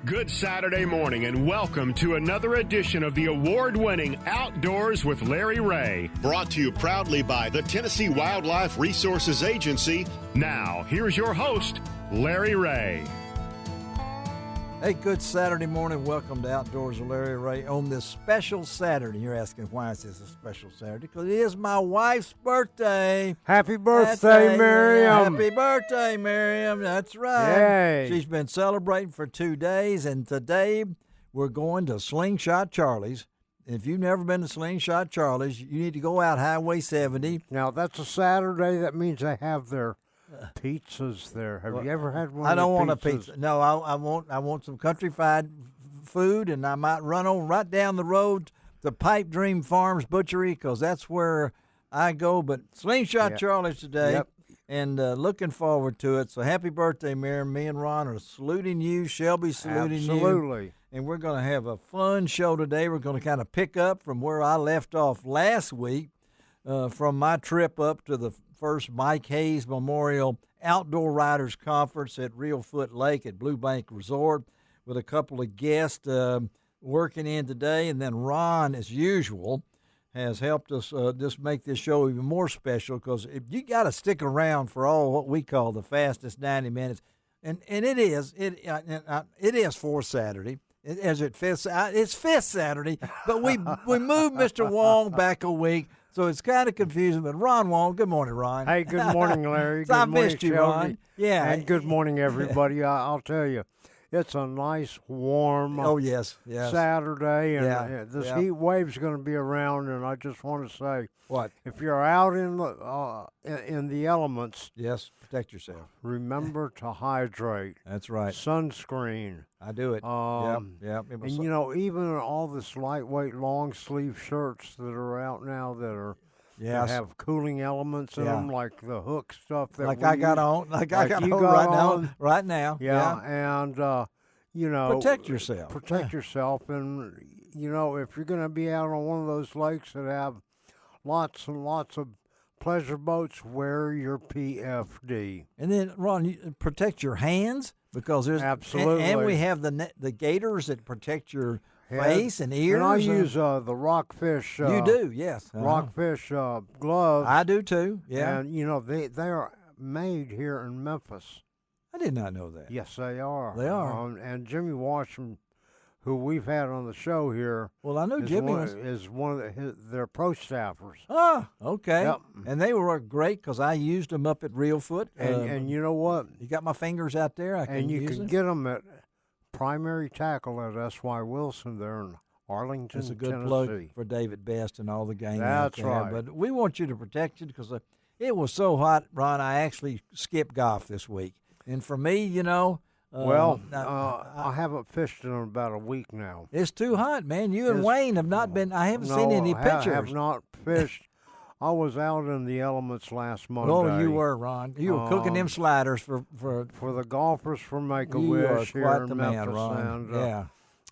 Good Saturday morning and welcome to another edition of the award-winning Outdoors with Larry Ray. Brought to you proudly by the Tennessee Wildlife Resources Agency. Now, here's your host, Larry Ray. Hey, good Saturday morning. Welcome to Outdoors with Larry Ray on this special Saturday. You're asking why is this a special Saturday? Because it is my wife's birthday. Happy birthday, Miriam. Happy birthday, Miriam. That's right. Yay. She's been celebrating for 2 days, and today we're going to Slingshot Charlie's. If you've never been to Slingshot Charlie's, you need to go out Highway 70. Now, that's a Saturday. That means they have their pizzas there. Have you ever had one? I don't want a pizzas? pizza. No, I want some country fried food, and I might run on right down the road to Pipe Dream Farms Butchery because that's where I go. But Slingshot Charlie's today, and looking forward to it. So happy birthday, Miriam. Me and Ron are saluting you. Shelby's saluting you. Absolutely. And we're going to have a fun show today. We're going to kind of pick up from where I left off last week from my trip up to the first Mike Hayes Memorial Outdoor Riders Conference at Reelfoot Lake at Blue Bank Resort with a couple of guests working in today. And then Ron, as usual, has helped us just make this show even more special because you got to stick around for all what we call the fastest 90 minutes. And it is fourth Saturday. It's fifth Saturday, but we moved Mr. Wong back a week. So it's kind of confusing, but Ron Wong, good morning, Ron. Hey, good morning, Larry. So good I morning, missed you, Shelby. Ron. Yeah. And good morning, everybody. I'll tell you, it's a nice, warm Saturday, and this heat wave's going to be around, and I just want to say, what? If you're out in the elements, yes, protect yourself. Remember to hydrate. That's right. Sunscreen. I do it. Yep. And, even all this lightweight long-sleeve shirts that are out now that have cooling elements in them, like the hook stuff that I got on right now. Yeah, and, protect yourself. Protect yourself. And, if you're going to be out on one of those lakes that have lots and lots of pleasure boats, wear your PFD. And then, Ron, you protect your hands. Because there's absolutely, and we have the gaiters that protect your face and ears. And I use the Rockfish. You do, yes. Rockfish gloves. I do too. Yeah. And they are made here in Memphis. I did not know that. Yes, they are. They are. And Jimmy Washington, who we've had on the show here. Well, I know Jimmy is one of their pro staffers. Oh, okay. Yep. And they were great because I used them up at Reelfoot. And you know what? You got my fingers out there. You can get them at primary tackle at S.Y. Wilson there in Arlington, It's a good Tennessee. plug for David Best and all the gang. That's right. But we want you to protect you because it was so hot, Ron. I actually skipped golf this week. And for me, I haven't fished in about a week now. It's too hot, man. You and Wayne have not been. I haven't seen any pictures. I have not fished. I was out in the elements last Monday. Oh, you were, Ron. You were cooking them sliders for the golfers from Make-A-Wish here quite in the Memphis. man, Ron.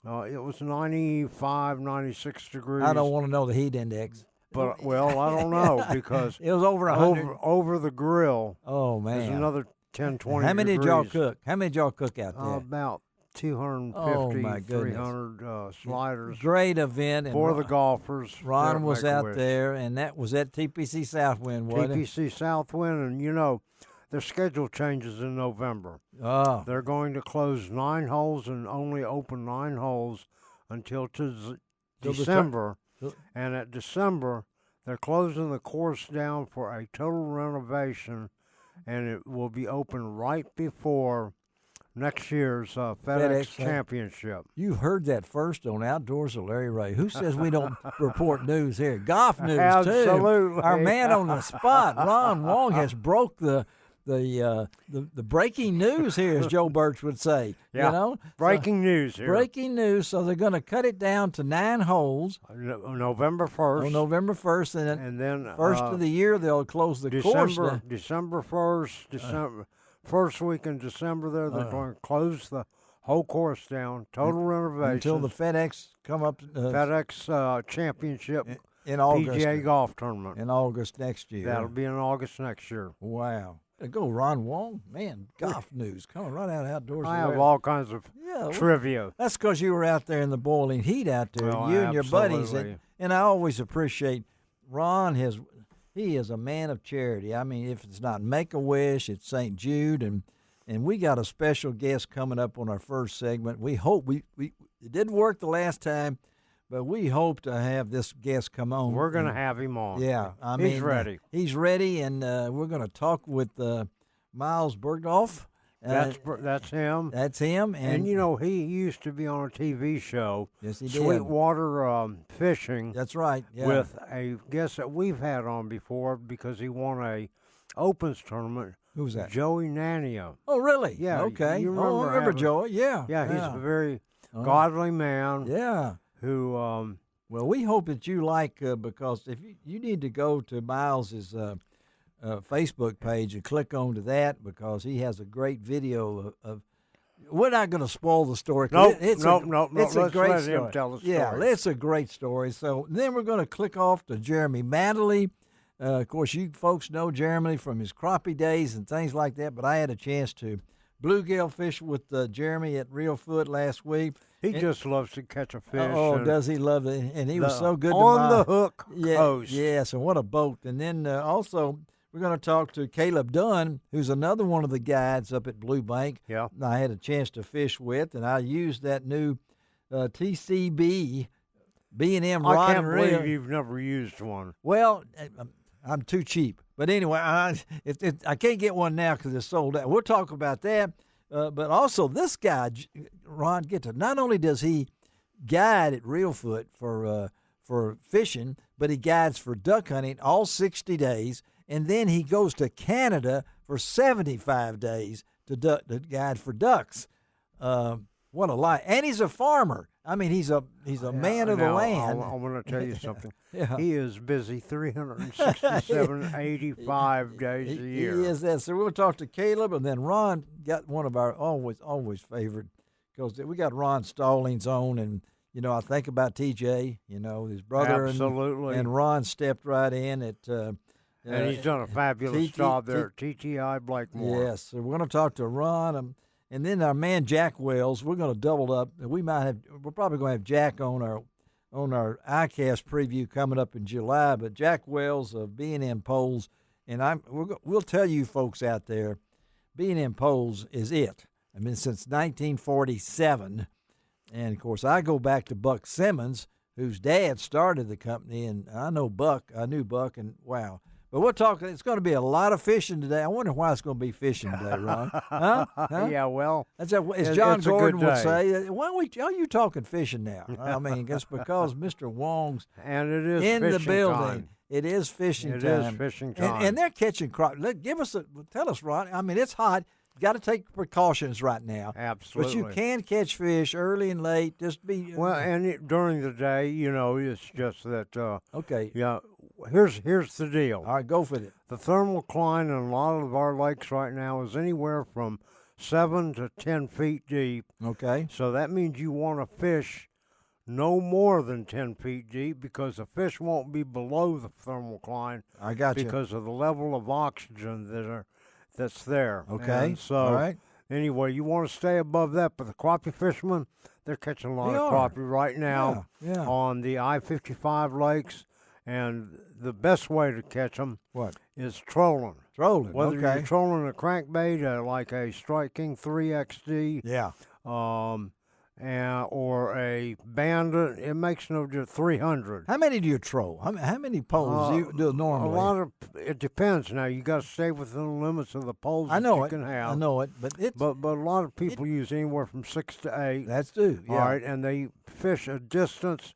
And, it was 95, 96 degrees. I don't want to know the heat index. But I don't know because it was over 100 over the grill. Oh man, there's another 10, 20 How many degrees. did y'all cook? How many did y'all cook out there? About 250, 300 sliders. Great event. For the golfers. Ron was out there, and that was at TPC Southwind, wasn't it? TPC Southwind, and their schedule changes in November. Oh. They're going to close 9 holes and only open 9 holes until December. And at December, they're closing the course down for a total renovation, and it will be open right before next year's FedEx Championship. You heard that first on Outdoors with Larry Ray. Who says we don't report news here? Golf news, Absolutely. too. Our man on the spot, Ron Wong, has broke the breaking news here, as Joe Birch would say. Yeah. Breaking news here. Breaking news. So they're going to cut it down to 9 holes. November 1st. On November 1st. And then first of the year, they'll close the course. December 1st, first week in December they're going to close the whole course down, total renovation. Until the FedEx come up. FedEx Championship. In August. PGA golf tournament. In August next year. That'll be in August next year. Wow. to go, Ron Wong. Man, golf news coming right out of Outdoors. I have all kinds of trivia. That's because you were out there in the boiling heat out there, well, you and your buddies. absolutely. And I always appreciate Ron. He is a man of charity. I mean, if it's not Make-A-Wish, it's St. Jude, and we got a special guest coming up on our first segment. We hope it didn't work the last time, but we hope to have this guest come on. We're going to have him on. Yeah, he's ready. He's ready, and we're going to talk with Miles Burghoff. That's him. That's him. And you know, he used to be on a TV show. Yes, he did. Sweetwater Fishing. That's right. Yeah. With a guest that we've had on before because he won a Opens tournament. Who's that? Joey Nania. Oh, really? Yeah. Okay. You I remember Joey. Yeah. Yeah, he's a very godly man. Yeah. Who? Well, we hope that you like because if you need to go to Miles's Facebook page and click on to that because he has a great video of. We're not going to spoil the story. Nope. It's a great let story. him tell the story. Yeah, it's a great story. So then we're going to click off to Jeremy Mattingly. Of course, you folks know Jeremy from his crappie days and things like that, but I had a chance to bluegill fish with Jeremy at Reelfoot last week. He just loves to catch a fish. Oh, does he love it? And he was so good on to the hook coast. Yes, and what a boat. And then also we're going to talk to Caleb Dunn, who's another one of the guides up at Blue Bank. Yeah. I had a chance to fish with, and I used that new TCB B&M rod I can't and reel. believe you've never used one. Well, I'm too cheap. But anyway, I can't get one now because it's sold out. We'll talk about that. But also this guy, Ron, not only does he guide at Reelfoot for fishing, but he guides for duck hunting all 60 days. And then he goes to Canada for 75 days to guide for ducks. What a life. And he's a farmer. I mean, he's a man of the land. I want to tell you something. Yeah. He is busy 367, 85 days a year. He is that. So we'll talk to Caleb, and then Ron got one of our always favorite, because we got Ron Stallings on, and, you know, I think about TJ, you know, his brother. Absolutely. And Ron stepped right in at and he's done a fabulous job there at TTI Blakemore. Yes. So we're going to talk to Ron. And then our man Jack Wells, we're going to double up. We're probably going to have Jack on our iCast preview coming up in July. But Jack Wells of B&M Poles, and we'll tell you folks out there, B&M Poles is it. I mean, since 1947, and of course I go back to Buck Simmons, whose dad started the company, and I knew Buck, and wow. But we're talking, it's going to be a lot of fishing today. I wonder why it's going to be fishing today, Ron. Huh? Yeah, well. As John Gordon would say, why are you talking fishing now? I mean, it's because Mr. Wong's and it is in the building. Time. It is fishing time. It is fishing time. And they're catching crappie. Tell us, Ron. I mean, it's hot. You got to take precautions right now. Absolutely. But you can catch fish early and late. Just be. Well, and during the day, you know, it's just that. Okay. Yeah. Here's the deal. All right, go for it. The thermocline in a lot of our lakes right now is anywhere from 7 to 10 feet deep. Okay. So that means you want to fish no more than 10 feet deep because the fish won't be below the thermocline. I got you. Because of the level of oxygen that's there. Okay. And so all right. Anyway, you want to stay above that. But the crappie fishermen, they're catching a lot of crappie right now on the I-55 lakes. And the best way to catch them is trolling. Trolling, Whether you're trolling a crankbait like a Strike King 3XD, or a Bandit, it makes no difference. 300. How many do you troll? How many poles do you do normally? It depends. Now you got to stay within the limits of the poles you can have. I know it, but a lot of people use anywhere from 6 to 8. That's true. Yeah. All right, and they fish a distance.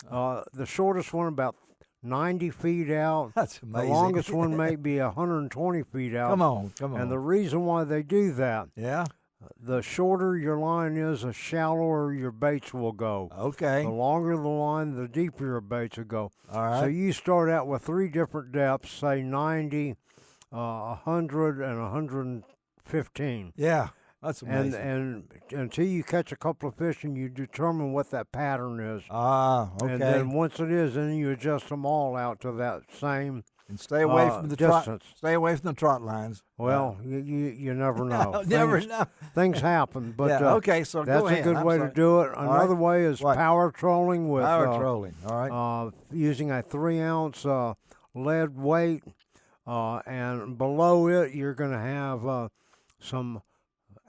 The shortest one about 90 feet out. That's amazing. The longest one may be 120 feet out. Come on. And the reason why they do that, the shorter your line is, the shallower your baits will go. Okay. The longer the line, the deeper your baits will go. All right. So you start out with 3 different depths, say 90, 100, and 115. Yeah. That's amazing. And until you catch a couple of fish and you determine what that pattern is. Ah, okay. And then once it is, then you adjust them all out to that same And stay away from the distance. Stay away from the trot lines. Well, you never know. Never know. Things happen, but okay. So that's go ahead. a good way to do it. Another way is power trolling with trolling. All right. Using a 3-ounce lead weight, and below it you're going to have some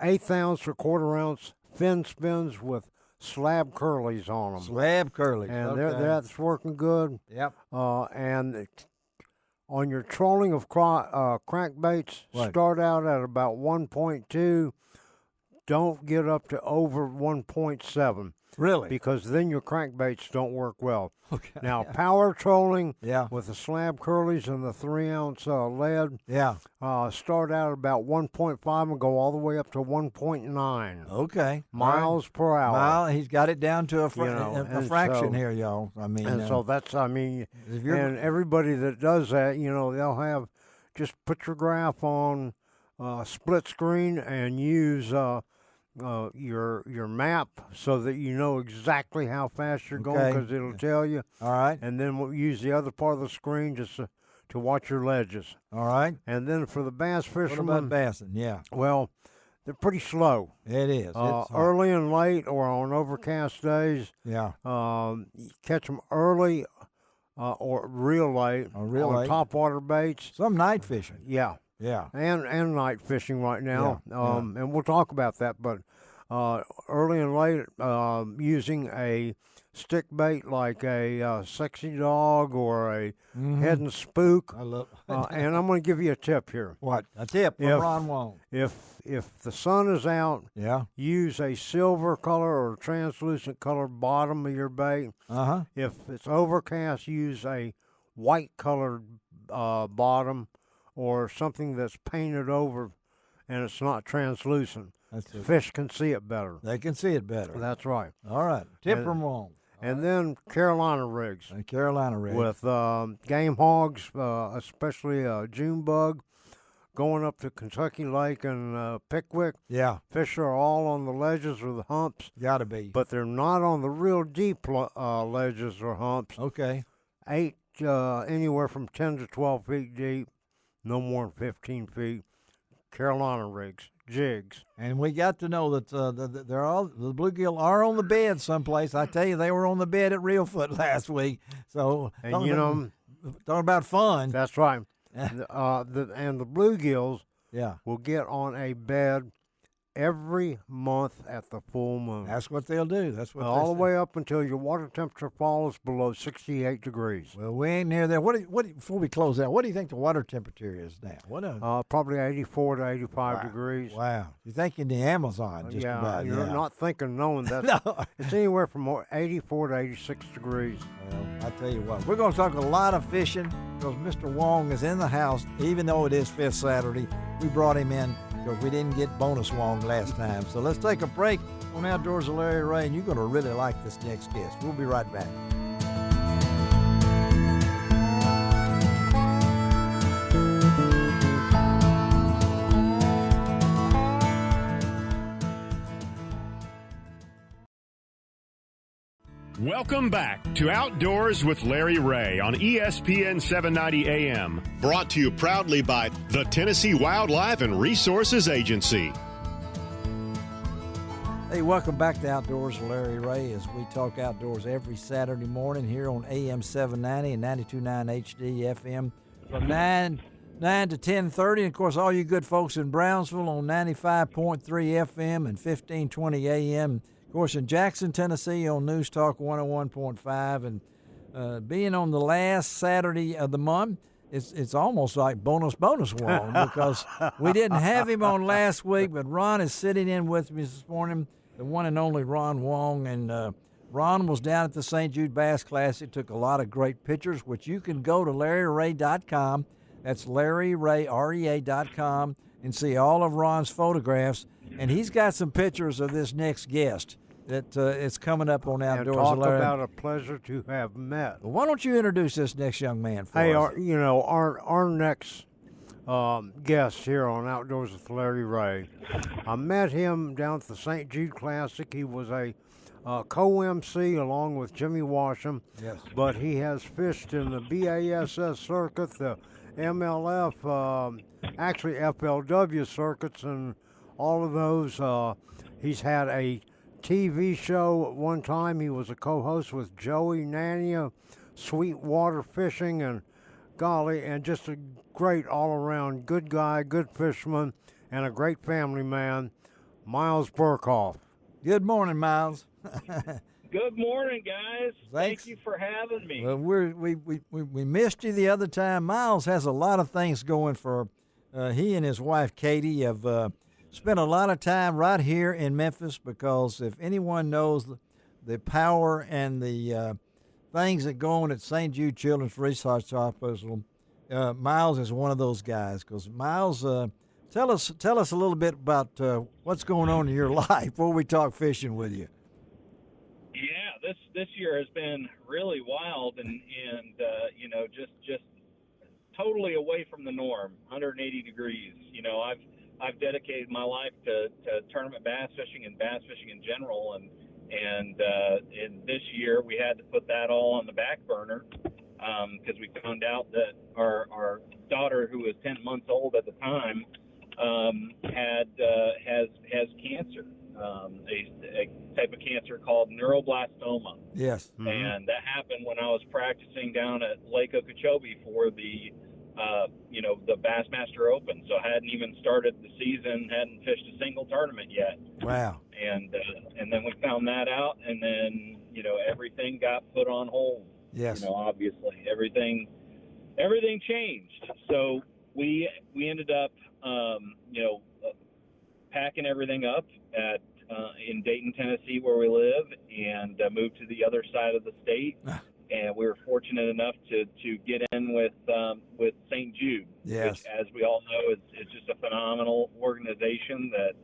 1/8 ounce or 1/4 ounce fin spins with slab curlies on them. Slab curlies. And that's working good. Yep. And on your trolling of crankbaits, start out at about 1.2. Don't get up to over 1.7. Really? Because then your crankbaits don't work well. Okay. Now, power trolling Yeah. with the slab curlies and the 3-ounce lead, Yeah. start out at about 1.5 and go all the way up to 1.9 Okay. miles per hour. He's got it down to a fraction so- here, y'all. I mean, And so that's, if you're and everybody that does that, they'll have, just put your graph on split screen and use your map so that you know exactly how fast you're going, because it'll tell you. All right. And then we'll use the other part of the screen just to watch your ledges. All right. And then for the bass What fishermen, about bassing? Yeah. well, they're pretty slow. It is. It's Early and late or on overcast days. Yeah. You catch them early or real late on late. topwater baits. Some night fishing. Yeah. Yeah. And night fishing right now. Yeah, And we'll talk about that. But early and late, using a stick bait like a sexy dog or a head and spook. I love. And I'm going to give you a tip here. What? A tip from Ron Wong. If the sun is out, use a silver color or translucent color bottom of your bait. If it's overcast, use a white colored bottom, or something that's painted over and it's not translucent. Fish can see it better. They can see it better. That's right. All right. Tip from Wong. And then Carolina rigs. Carolina rigs. With game hogs, especially June bug, going up to Kentucky Lake and Pickwick. Yeah. Fish are all on the ledges or the humps. Got to be. But they're not on the real deep ledges or humps. Okay. Anywhere from 10 to 12 feet deep. No more than 15 feet. Carolina rigs, jigs. And we got to know that the bluegill are on the bed someplace. I tell you, they were on the bed at Reelfoot last week. So, and talking about fun. That's right. And the bluegills will get on a bed every month at the full moon. That's what they'll do. That's what all the way up until your water temperature falls below 68 degrees. Well, we ain't near there. Before we close out, what do you think the water temperature is now? Probably 84 to 85 degrees. Wow. You're thinking the Amazon just about. You're not thinking knowing that. No. It's anywhere from 84 to 86 degrees. Well, I tell you what, we're going to talk a lot of fishing because Mr. Wong is in the house, even though it is Fifth Saturday. We brought him in because we didn't get bonus Wong last time. So let's take a break on Outdoors with Larry Ray, and you're going to really like this next guest. We'll be right back. Welcome back to Outdoors with Larry Ray on ESPN 790 AM. Brought to you proudly by the Tennessee Wildlife and Resources Agency. Hey, welcome back to Outdoors with Larry Ray as we talk outdoors every Saturday morning here on AM 790 and 92.9 HD FM from 9 to 10:30. And, of course, all you good folks in Brownsville on 95.3 FM and 1520 AM. Of course, in Jackson, Tennessee on News Talk 101.5. And being on the last Saturday of the month, it's almost like bonus Wong because we didn't have him on last week, but Ron is sitting in with me this morning, the one and only Ron Wong. And Ron was down at the St. Jude Bass Classic, took a lot of great pictures, which you can go to LarryRay.com. That's LarryRay.com and see all of Ron's photographs. And he's got some pictures of this next guest that is coming up on Outdoors. And talk about a pleasure to have met. Well, why don't you introduce this next young man for us? Hey, our next guest here on Outdoors with Larry Ray. I met him down at the St. Jude Classic. He was a co-MC along with Jimmy Washam. Yes. But he has fished in the BASS circuit, the MLF, actually FLW circuits, and all of those. He's had a TV show at one time. He was a co-host with Joey Nania, Sweetwater Fishing, and golly, and just a great all-around good guy, good fisherman, and a great family man, Miles Burghoff. Good morning, Miles. Good morning, guys. Thanks. Thank you for having me. Well, we missed you the other time. Miles has a lot of things going for. He and his wife Katie have spent a lot of time right here in Memphis, because if anyone knows the power and the things that go on at St. Jude Children's Research Hospital, Miles is one of those guys. Because Miles, tell us a little bit about what's going on in your life before we talk fishing with you. Yeah, this year has been really wild and you know, just totally away from the norm, 180 degrees. You know, I've dedicated my life to tournament bass fishing and bass fishing in general, and in this year we had to put that all on the back burner because we found out that our daughter, who was 10 months old at the time, has cancer, a type of cancer called neuroblastoma. Yes. Mm-hmm. And that happened when I was practicing down at Lake Okeechobee for the the Bassmaster Open. So I hadn't even started the season, hadn't fished a single tournament yet. Wow. And then we found that out, and then, you know, everything got put on hold. Yes. You know, obviously everything changed. So we ended up, packing everything up at in Dayton, Tennessee, where we live, and moved to the other side of the state. And we were fortunate enough to get in with St. Jude, Yes. which, as we all know, is just a phenomenal organization. That,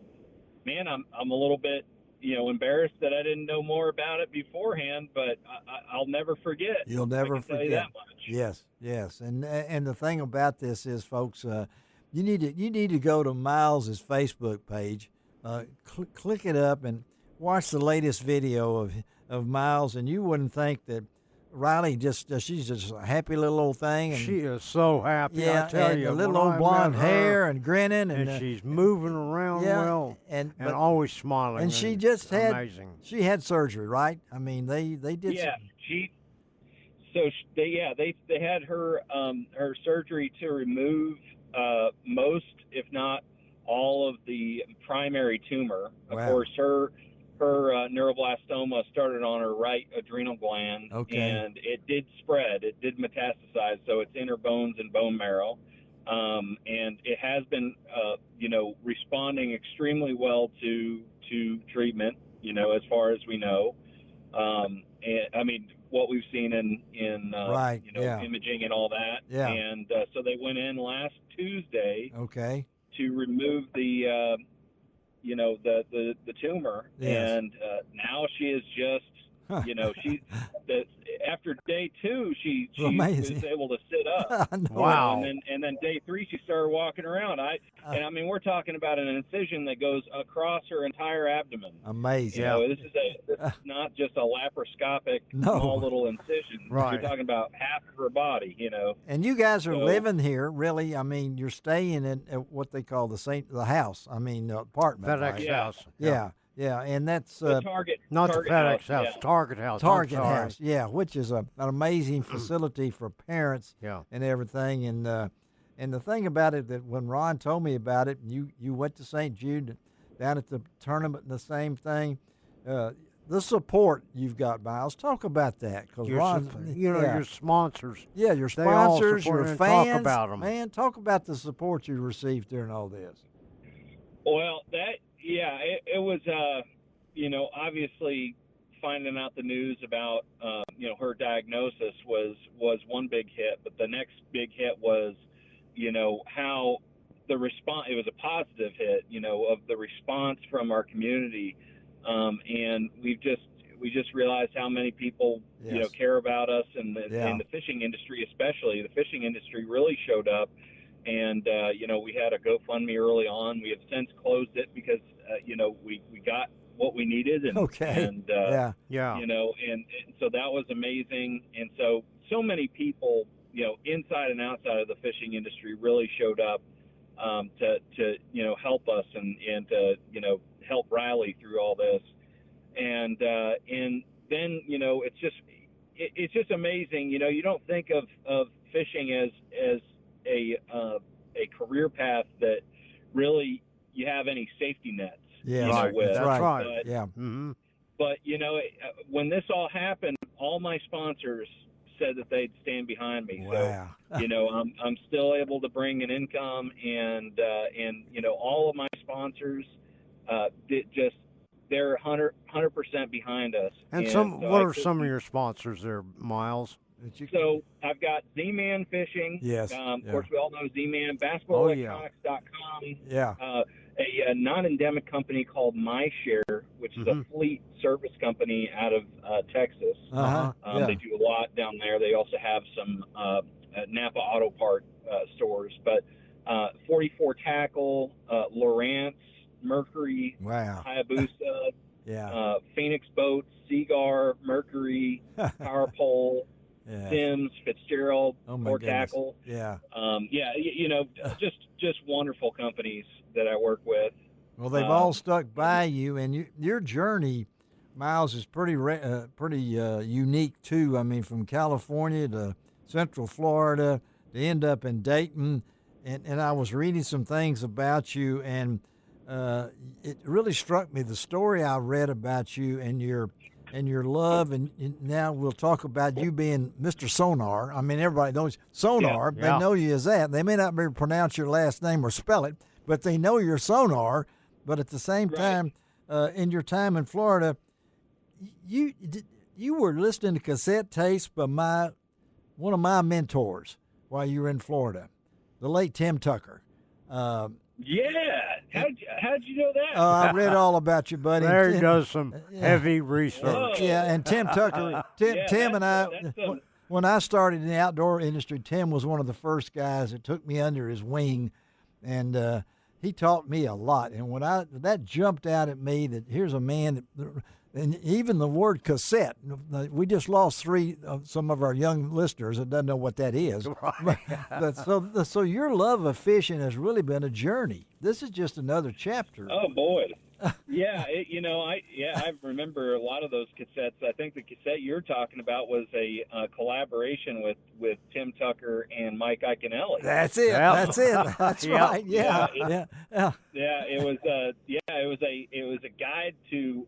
man, I'm a little bit, you know, embarrassed that I didn't know more about it beforehand, but I'll never forget. You'll never I can forget. tell you that much. Yes. And the thing about this is, folks, you need to go to Miles's Facebook page, click it up, and watch the latest video of Miles, and you wouldn't think that Riley she's just a happy little old thing. And, She is so happy, yeah, I tell and you. the little when old I blonde met her, hair and grinning, and she's moving around yeah, well and always smiling. and she just had amazing. She had surgery, right? I mean, they did. Yeah, they had her her surgery to remove most, if not all, of the primary tumor. Of Wow. course, her neuroblastoma started on her right adrenal gland, Okay. and it did spread. It did metastasize, so it's in her bones and bone marrow, and it has been, responding extremely well to treatment. You know, as far as we know, and I mean, what we've seen in Right, yeah. imaging and all that. Yeah. And so they went in last Tuesday Okay. to remove the tumor, Yes. and now she is just, after day 2, she Amazing. was able to sit up. I know. Wow. And then day 3, she started walking around. I mean, we're talking about an incision that goes across her entire abdomen. Amazing. You know, this is not just a laparoscopic No. small little incision. Right. You're talking about half of her body, you know. And you guys are So- living here, really. I mean, you're staying at what they call the house. I mean, the apartment. FedEx right? Yeah. House. Yeah, and that's The Target. Not Target the FedEx House, House, yeah. Target House. I'm Target sorry. House. Yeah, which is an amazing facility for parents Yeah. and everything. And the thing about it, that when Ron told me about it, you went to St. Jude down at the tournament, and the same thing. The support you've got, Miles. Talk about that, because Ron, Your sponsors. yeah, your they all sponsors, support your and fans, talk about 'em. man. Talk about the support you received during all this. Well, it was, obviously finding out the news about, her diagnosis was one big hit, but the next big hit was, how the response, it was a positive hit, of the response from our community. And we just realized how many people, care about us, and the fishing industry, especially. The fishing industry really showed up and we had a GoFundMe early on. We have since closed it because we got what we needed, and and so that was amazing. And so many people, inside and outside of the fishing industry, really showed up to help us and to help Riley through all this. And then it's just amazing. You don't think of fishing as a career path that really you have any safety nets. Yeah, with. That's right. But, yeah. Mm-hmm. But when this all happened, all my sponsors said that they'd stand behind me. Wow. So I'm still able to bring an income, and all of my sponsors they're 100% behind us. And what are some of your sponsors there, Miles? So I've got Z-Man Fishing. Yes. Of course, we all know Z-Man. BasketballElectronics.com. Yeah. A non-endemic company called MyShare, which is a fleet service company out of Texas. They do a lot down there. They also have some Napa Auto Part stores. But 44 Tackle, Lowrance, Mercury, Hayabusa, Phoenix Boats, Seagar, Mercury, Power Pole, Sims, Fitzgerald, Port Tackle. Just wonderful companies that I work with. Well, they've all stuck by you, and your journey, Miles, is pretty unique too. I mean, from California to Central Florida to end up in Dayton, and I was reading some things about you, and it really struck me, the story I read about you and your love, and now we'll talk about you being Mr. Sonar. I mean, everybody knows Sonar. Yeah. They know you as that. They may not be able to pronounce your last name or spell it, but they know you're Sonar. But at the same time, in your time in Florida, you were listening to cassette tapes by one of my mentors while you were in Florida, the late Tim Tucker. How'd you know that? I read all about you, buddy. Larry does some heavy research. And Tim Tucker, Tim and I, when I started in the outdoor industry, Tim was one of the first guys that took me under his wing, and he taught me a lot. And when that jumped out at me, that here's a man that, and even the word cassette, we just lost some of our young listeners that doesn't know what that is. Right. So your love of fishing has really been a journey. This is just another chapter. Oh boy. I remember a lot of those cassettes. I think the cassette you're talking about was a collaboration with Tim Tucker and Mike Iaconelli. That's it. Yep. That's it. That's right. Yeah. It was a guide to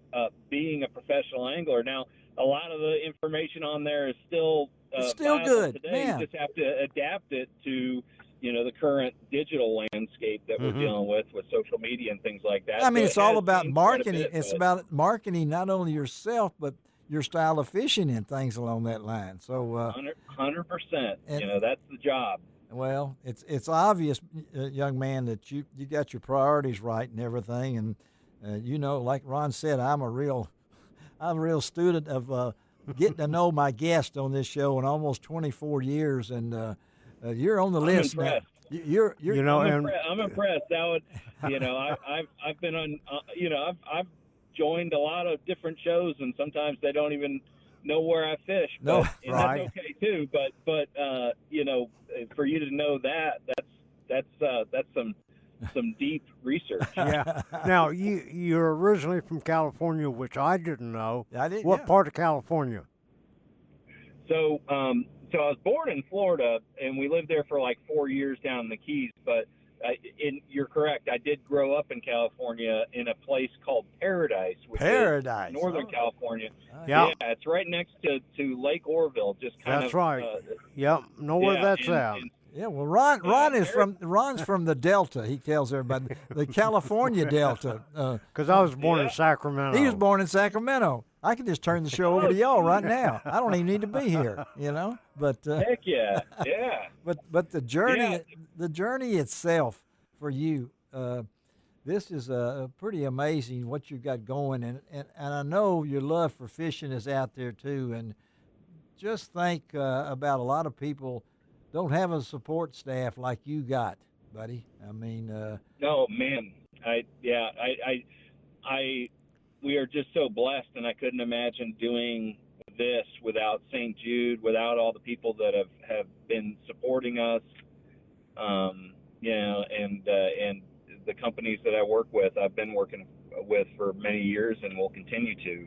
being a professional angler. Now, a lot of the information on there is still good. Today. Man. You just have to adapt it to the current digital landscape that we're dealing with social media and things like that. I mean, so it's all about marketing. It's about marketing not only yourself, but your style of fishing and things along that line. So 100%. That's the job. Well, it's obvious, young man, that you got your priorities right and everything. And like Ron said, I'm a real student of getting to know my guest on this show in almost 24 years, and you're on the list now. I'm impressed. That would, I've been on, I've joined a lot of different shows, and sometimes they don't even know where I fish. No, and right. That's okay too. But for you to know that's some deep research. Yeah. Now you're originally from California, which I didn't know. I did. What part of California? So I was born in Florida, and we lived there for like 4 years down in the Keys. But you're correct. I did grow up in California in a place called Paradise, which is Northern California. Yeah, it's right next to Lake Orville. That's right. Know where that's at. Yeah, well, Ron's from the Delta. He tells everybody the California Delta. Because I was born in Sacramento. He was born in Sacramento. I can just turn the show over to y'all right now. I don't even need to be here, But heck yeah. But the journey itself for you, this is pretty amazing what you got going, and I know your love for fishing is out there too. And just think about a lot of people don't have a support staff like you got. buddy. I mean, No, man. We are just so blessed, and I couldn't imagine doing this without St. Jude, without all the people that have been supporting us. And the companies that I work with, I've been working with for many years and will continue to.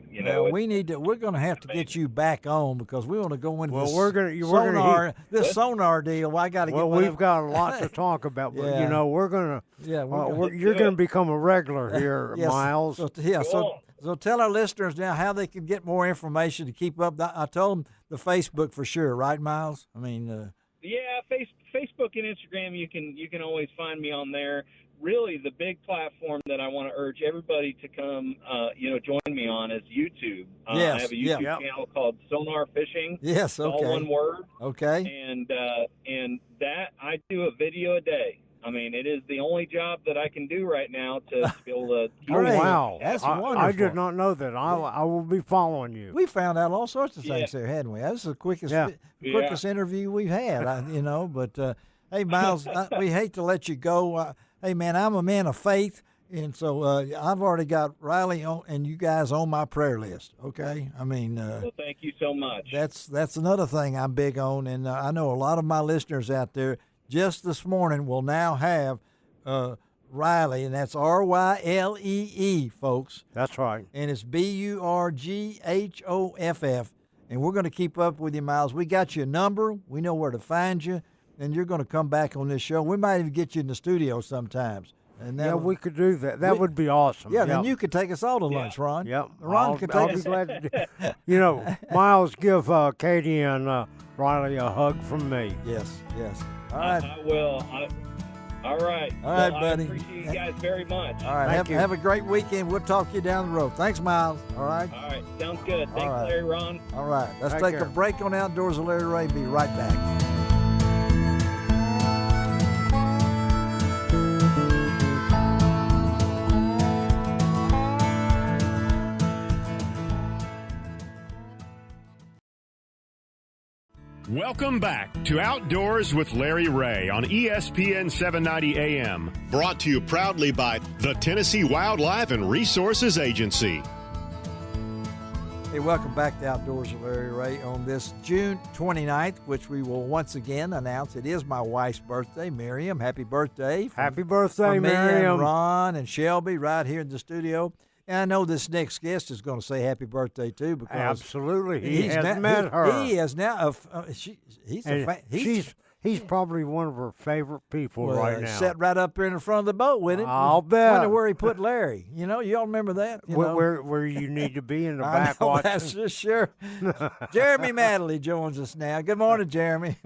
We're going to have to get you back on because we want to go into this sonar deal. Well, I got to get. Well, we've got a lot to talk about, but we're going to. Yeah, you're going to become a regular here, yes. Miles. So tell our listeners now how they can get more information to keep up. I told them the Facebook for sure, right, Miles? I mean. Facebook and Instagram, you can always find me on there. Really, the big platform that I want to urge everybody to come, join me on is YouTube. Yes, I have a YouTube channel called Sonar Fishing. Yes, okay. All one word. Okay. And that I do a video a day. I mean, it is the only job that I can do right now to be able to keep wow. That's wonderful. I did not know that. I will be following you. We found out all sorts of things there, hadn't we? That was the quickest interview we've had, But, hey, Miles, we hate to let you go. Hey, man, I'm a man of faith, and so I've already got Riley and you guys on my prayer list, okay? I mean. Well, thank you so much. That's another thing I'm big on, and I know a lot of my listeners out there just this morning will now have Riley, and that's Ryle, folks. That's right. And it's Burghoff, and we're going to keep up with you, Miles. We got your number. We know where to find you, and you're going to come back on this show. We might even get you in the studio sometimes. And we could do that. That would be awesome. Yeah, then you could take us all to lunch, Ron. Yep. Ron could take us. I'll be glad to do. Miles, give Katie and Riley a hug from me. Yes. All right. I will. All right. All right, buddy. I appreciate you guys very much. All right. Have a great weekend. We'll talk to you down the road. Thanks, Miles. All right. All right. Sounds good. Thanks, Larry, Ron. All right. Let's take a break on Outdoors with Larry Ray. Be right back. Welcome back to Outdoors with Larry Ray on ESPN 790 AM. Brought to you proudly by the Tennessee Wildlife and Resources Agency. Hey, welcome back to Outdoors with Larry Ray on this June 29th, which we will once again announce it is my wife's birthday. Miriam, happy birthday. Happy birthday, me Miriam. And Ron and Shelby right here in the studio. And I know this next guest is going to say happy birthday, too. Because absolutely. He has met her. He is now. He's probably one of her favorite people right now. Sat right up there in the front of the boat with him. I'll bet. Wonder where he put Larry. Y'all remember that? Where you need to be in the back watching. That's just sure. Jeremy Mattingly joins us now. Good morning, Jeremy.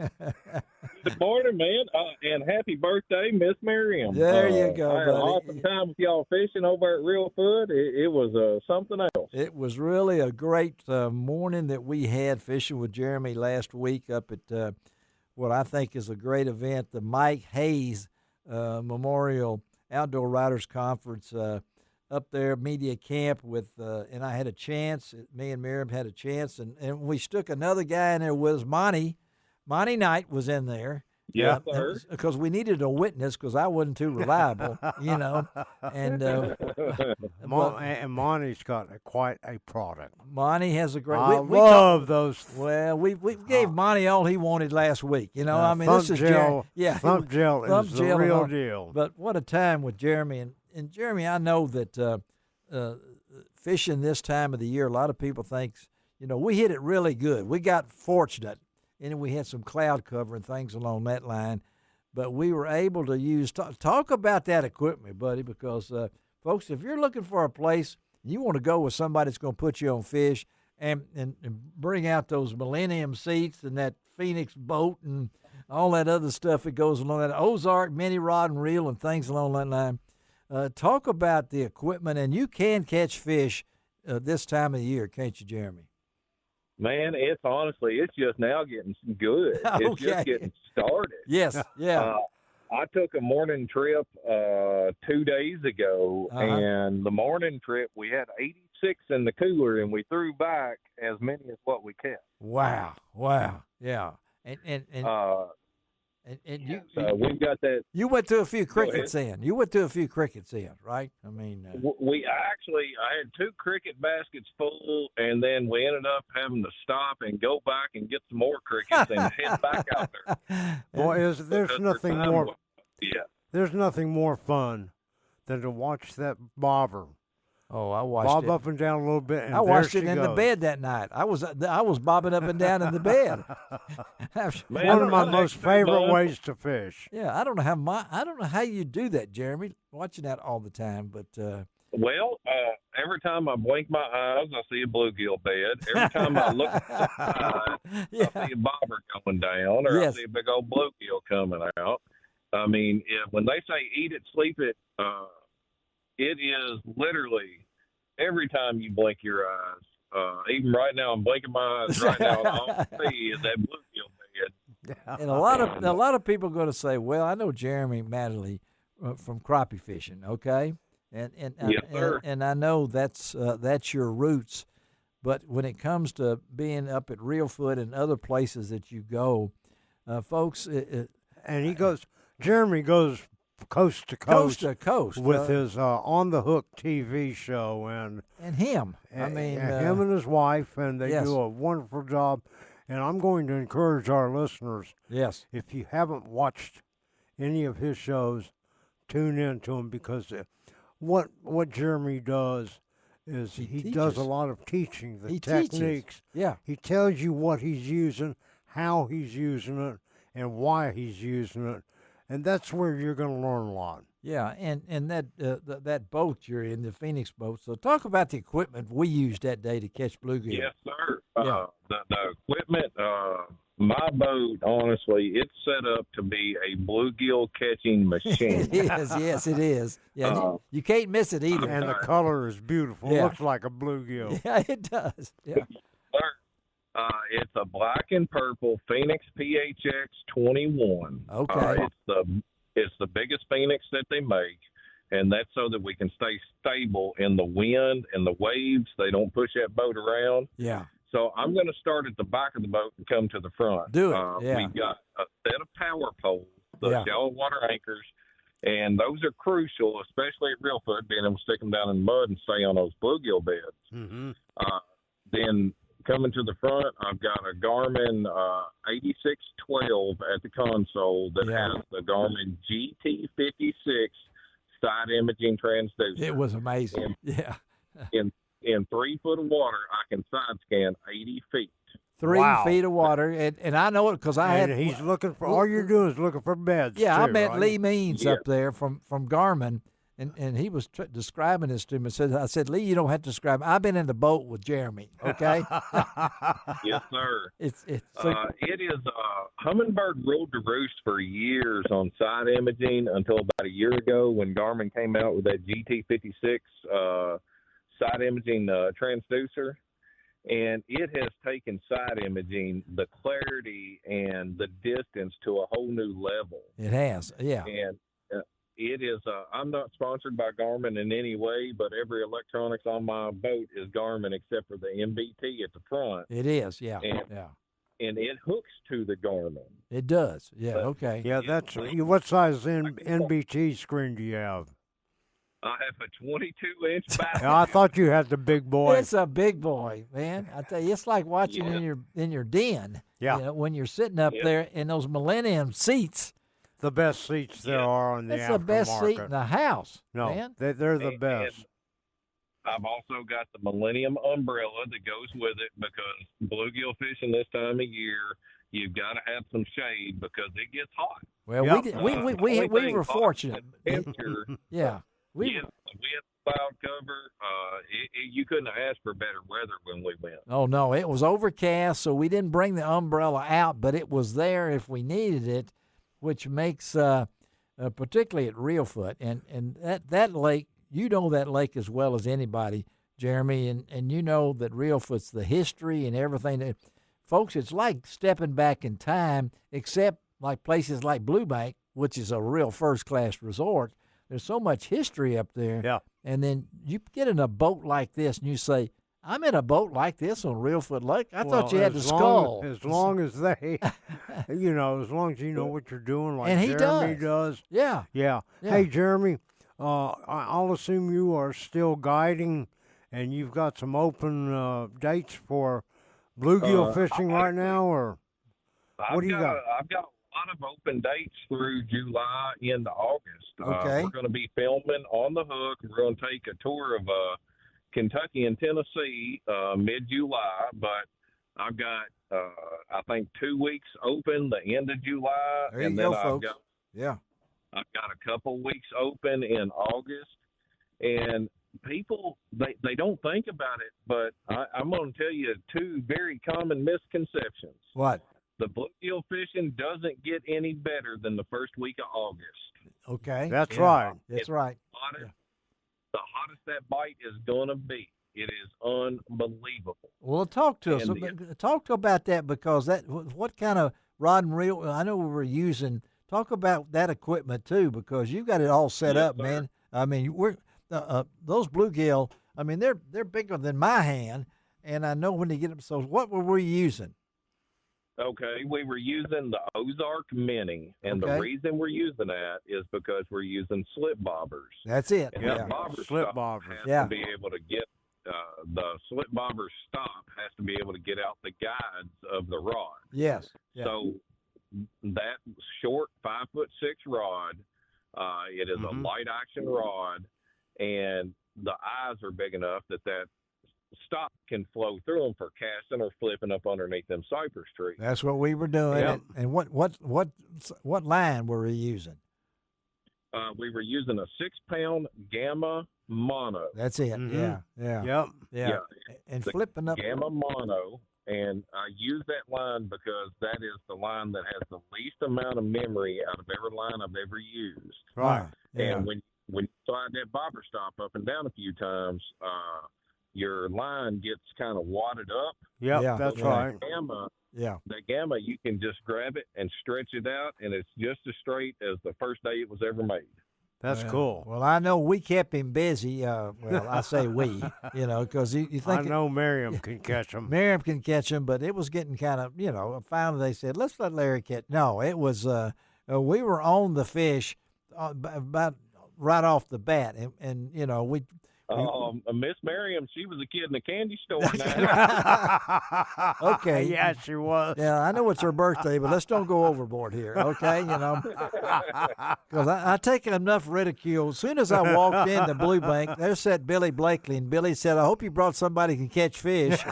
Good morning, man, and happy birthday, Miss Miriam. There you go, I had an awesome time with y'all fishing over at Reelfoot. It was something else. It was really a great morning that we had fishing with Jeremy last week up at what I think is a great event, the Mike Hayes Memorial Outdoor Writers Conference up there, media camp with, and I had a chance, me and Miriam had a chance, and we stuck another guy in there with us, Monty. Monty Knight was in there. Yeah, because we needed a witness because I wasn't too reliable, And and Monty's got quite a product. Monty has a great. I love those. Well, we gave Monty all he wanted last week. This is gel. Thump gel is the real deal. But what a time with Jeremy and Jeremy. I know that fishing this time of the year, a lot of people think, we hit it really good. We got fortunate. And we had some cloud cover and things along that line. But we were able to use – talk about that equipment, buddy, because, folks, if you're looking for a place, you want to go with somebody that's going to put you on fish and bring out those Millennium seats and that Phoenix boat and all that other stuff that goes along that Ozark mini rod and reel and things along that line. Talk about the equipment, and you can catch fish this time of the year, can't you, Jeremy? Man, it's just now getting good. Okay. It's just getting started. Yes, yeah. I took a morning trip 2 days ago, and the morning trip we had 86 in the cooler, and we threw back as many as what we kept. Wow, yeah. And And we've got that. You went to a few crickets in. You went to a few crickets in, right? I mean, I had 2 cricket baskets full, and then we ended up having to stop and go back and get some more crickets and head back out there. Boy, there's nothing more. Yeah. There's nothing more fun than to watch that bobber. Oh, I watched bob it. up and down a little bit, and I watched it she in goes. the bed that night. I was bobbing up and down in the bed. One of my most favorite ways to fish. Yeah, I don't know how you do that, Jeremy. Watching that all the time, but well, every time I blink my eyes, I see a bluegill bed. Every time I look at the side, I see a bobber going down, or I see a big old bluegill coming out. I mean, when they say eat it, sleep it, it is literally every time you blink your eyes. Even right now, I'm blinking my eyes right now, and all I see is that bluegill bed. And a lot of people are going to say, "Well, I know Jeremy Mattingly from crappie fishing, okay, and I know that's your roots, but when it comes to being up at Reelfoot and other places that you go, folks, and Jeremy goes coast to coast with his On the Hook TV show and him. him and his wife, and they do a wonderful job. And I'm going to encourage our listeners. Yes, if you haven't watched any of his shows, tune in to him, because what Jeremy does is he does a lot of teaching, the techniques. Yeah, he tells you what he's using, how he's using it, and why he's using it. And that's where you're going to learn a lot. Yeah, and that boat you're in, the Phoenix boat. So talk about the equipment we used that day to catch bluegill. Yes, sir. Yeah. The equipment, my boat, honestly, it's set up to be a bluegill catching machine. It is, yes, it is. Yeah, you can't miss it either. And the color is beautiful. Yeah. It looks like a bluegill. Yeah, it does. Yeah. It's a black and purple Phoenix PHX 21. Okay. It's the biggest Phoenix that they make, and that's so that we can stay stable in the wind and the waves. They don't push that boat around. Yeah. So I'm going to start at the back of the boat and come to the front. Do it. Yeah. We've got a set of power poles, the shallow water anchors, and those are crucial, especially at Reelfoot, being able to stick them down in the mud and stay on those bluegill beds. Mm-hmm. Then coming to the front, I've got a Garmin 8612 at the console that has the Garmin GT56 side imaging transducer. It was amazing. In 3 foot of water, I can side scan 80 feet. 3 feet of water, and I know it because he's looking for, all you're doing is looking for beds. Yeah, too, I met right? Lee Means up there from Garmin, and he was describing this to me. I said, Lee, you don't have to describe it. I've been in the boat with Jeremy, okay? Yes, sir. It is Humminbird ruled the roost for years on side imaging until about a year ago when Garmin came out with that GT56 side imaging transducer. And it has taken side imaging, the clarity and the distance to a whole new level. It has, yeah. And it is, I'm not sponsored by Garmin in any way, but every electronics on my boat is Garmin except for the MBT at the front. It is, yeah. And it hooks to the Garmin. It does, yeah, okay. Yeah, that's, what size NBT screen do you have? I have a 22-inch back. I thought you had the big boy. It's a big boy, man. I tell you, it's like watching in your den. Yeah. You know, when you're sitting up there in those Millennium seats. The best seats there are on the aftermarket. It's the best seat in the house, man. They're the best. And I've also got the Millennium umbrella that goes with it because bluegill fishing this time of year, you've got to have some shade because it gets hot. Well, we were fortunate. Yeah. We had cloud cover. You couldn't have asked for better weather when we went. Oh, no. It was overcast, so we didn't bring the umbrella out, but it was there if we needed it, which makes, particularly at Reelfoot, and that lake, you know that lake as well as anybody, Jeremy, and you know that Reelfoot's the history and everything. Folks, it's like stepping back in time, except like places like Blue Bank, which is a real first-class resort. There's so much history up there. Yeah. And then you get in a boat like this and you say, I'm in a boat like this on Reelfoot Lake. I thought you had the skull. As long as they, as long as you know what you're doing, like and he Jeremy does. Yeah. Hey, Jeremy, I'll assume you are still guiding, and you've got some open dates for bluegill fishing right now, or what do you got? I've got a lot of open dates through July into August. Okay. We're going to be filming on the hook. We're going to take a tour of Kentucky and Tennessee mid-July, but I've got I think 2 weeks open the end of July, there you and go, then folks. I've got a couple weeks open in August, and people they don't think about it, but I'm going to tell you 2 very common misconceptions. What? The bluegill fishing doesn't get any better than the first week of August. Okay. That's right. That's right. The hottest that bite is going to be. It is unbelievable. Well, talk to us. Talk about that, because what kind of rod and reel? I know we were using. Talk about that equipment too, because you got it all set up, sir. Man. I mean, those bluegill. I mean, they're bigger than my hand, and I know when they get them. So, what were we using? Okay, we were using the Ozark Mini, and the reason we're using that is because we're using slip bobbers. That's it. And yeah. Slip bobbers. Has to be able to get the slip bobber stop has to be able to get out the guides of the rod. Yes. Yeah. So that short 5'6" rod, it is a light action rod, and the eyes are big enough that stop can flow through them for casting or flipping up underneath them cypress trees. That's what we were doing. Yep. And what line were we using? We were using a 6-pound Gamma Mono. That's it. Mm-hmm. Yeah. And flipping up Gamma Mono, and I use that line because that is the line that has the least amount of memory out of every line I've ever used. Right. And when you slide that bobber stop up and down a few times, your line gets kind of wadded up. That's right. That Gamma, you can just grab it and stretch it out, and it's just as straight as the first day it was ever made. That's cool. Well, I know we kept him busy. Well, I say we, because you think. I know Miriam can catch them. Miriam can catch them, but it was getting kind of, finally they said, let's let Larry catch. No, it was, we were on the fish about right off the bat, and we. Miss Miriam, she was a kid in the candy store now. Okay. Yeah, she was. Yeah, I know it's her birthday, but let's don't go overboard here, okay? Because I take enough ridicule. As soon as I walked into Blue Bank, there sat Billy Blakely, and Billy said, I hope you brought somebody who can catch fish.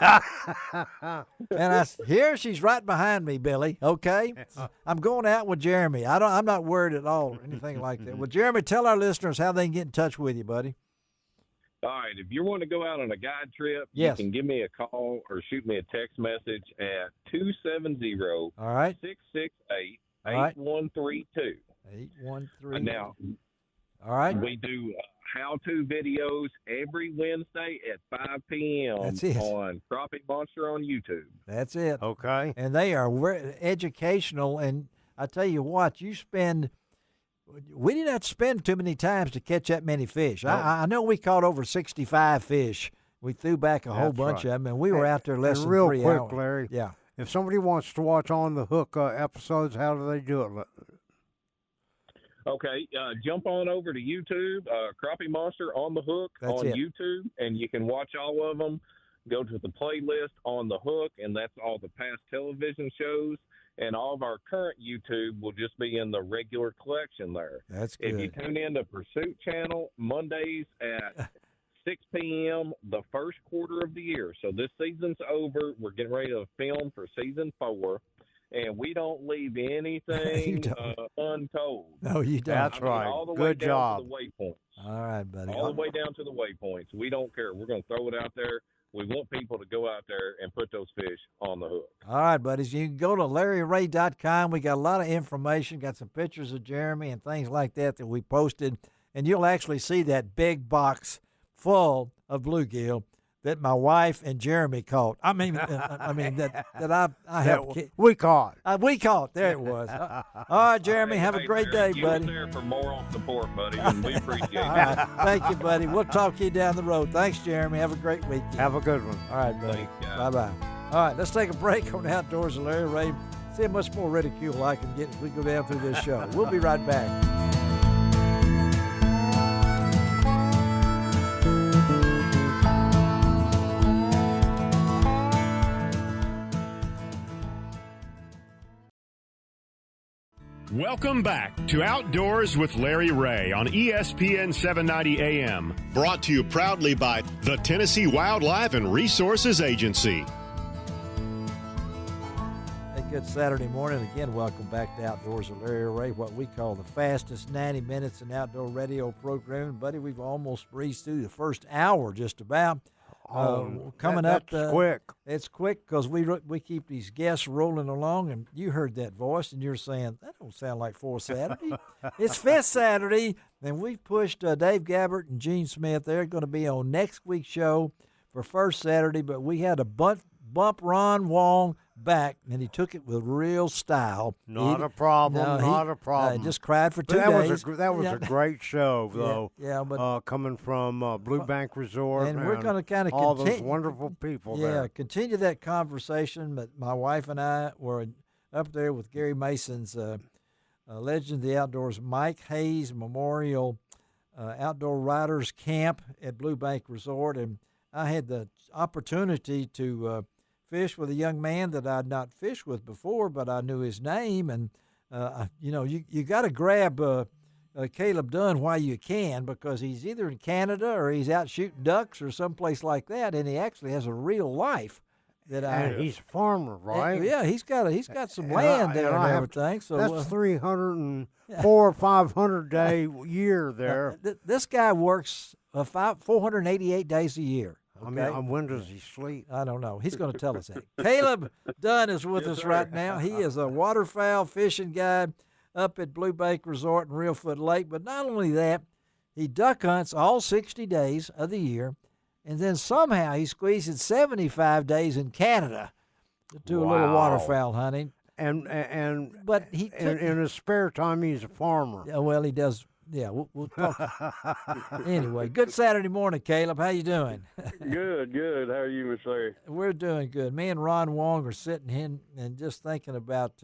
And here she's right behind me, Billy, okay? I'm going out with Jeremy. I'm not worried at all or anything like that. Well, Jeremy, tell our listeners how they can get in touch with you, buddy. All right, if you want to go out on a guide trip, yes. You can give me a call or shoot me a text message at 270-668-8132. Now, all right. We do how-to videos every Wednesday at 5 p.m. That's it. On Crappie Monster on YouTube. That's it. Okay. And they are educational, and I tell you what, we didn't have to spend too many times to catch that many fish. Oh. I know we caught over 65 fish. We threw back a whole bunch of them, and we were out there less than 3 hours. Real quick, Larry. Yeah. If somebody wants to watch On the Hook episodes, how do they do it? Okay, jump on over to YouTube, Crappie Monster on the Hook. That's on YouTube, and you can watch all of them. Go to the playlist On the Hook, and that's all the past television shows. And all of our current YouTube will just be in the regular collection there. That's good. If you tune in to Pursuit Channel Mondays at 6 p.m. the first quarter of the year. So this season's over. We're getting ready to film for season 4. And we don't leave anything untold. No, you don't. That's right. All the good way job. down to the waypoints. All right, buddy. All the way down to the waypoints. We don't care. We're going to throw it out there. We want people to go out there and put those fish on the hook. All right, buddies. You can go to LarryRay.com. We got a lot of information, got some pictures of Jeremy and things like that we posted. And you'll actually see that big box full of bluegill that my wife and Jeremy caught. I mean that I helped. We caught. We caught. There it was. All right, Jeremy, have a great day, buddy. You were there for moral support, buddy, and we appreciate it. All right, thank you, buddy. We'll talk to you down the road. Thanks, Jeremy. Have a great weekend. Have a good one. All right, buddy. Bye-bye. All right, let's take a break on Outdoors with Larry Ray. See how much more ridicule I can get as we go down through this show. We'll be right back. Welcome back to Outdoors with Larry Ray on ESPN 790 AM. Brought to you proudly by the Tennessee Wildlife and Resources Agency. Hey, good Saturday morning. Again, welcome back to Outdoors with Larry Ray, what we call the fastest 90 minutes in outdoor radio programming. Buddy, we've almost breezed through the first hour just about. Coming up, quick. It's quick because we keep these guests rolling along, and you heard that voice, and you're saying that don't sound like fourth Saturday. It's fifth Saturday, and we've pushed Dave Gabbert and Gene Smith. They're going to be on next week's show for first Saturday, but we had to bump Ron Wong back, and he took it with real style. Not a problem. Just cried for 2 days. That was a great show, though. Yeah, but coming from Blue Bank Resort, and we're going to kind of all those wonderful people there. Yeah, continue that conversation. But my wife and I were up there with Gary Mason's Legend of the Outdoors, Mike Hayes Memorial Outdoor Riders Camp at Blue Bank Resort, and I had the opportunity to fish with a young man that I'd not fished with before, but I knew his name. And, you got to grab Caleb Dunn while you can, because he's either in Canada or he's out shooting ducks or someplace like that, and he actually has a real life. And he's a farmer, right? Yeah, he's got some land there and everything. So that's 304 or 500 day year there. This guy works 488 days a year. Okay? I mean, when does he sleep? I don't know. He's going to tell us that. Caleb Dunn is with us right now. He is a waterfowl fishing guide up at Blue Bank Resort in Reelfoot Lake. But not only that, he duck hunts all 60 days of the year, and then somehow he squeezes 75 days in Canada to do a little waterfowl hunting. But in his spare time, he's a farmer. Yeah, well, he does. Yeah, we'll talk. Anyway, good Saturday morning, Caleb. How you doing? Good. How are you, Miss Larry? We're doing good. Me and Ron Wong are sitting in and just thinking about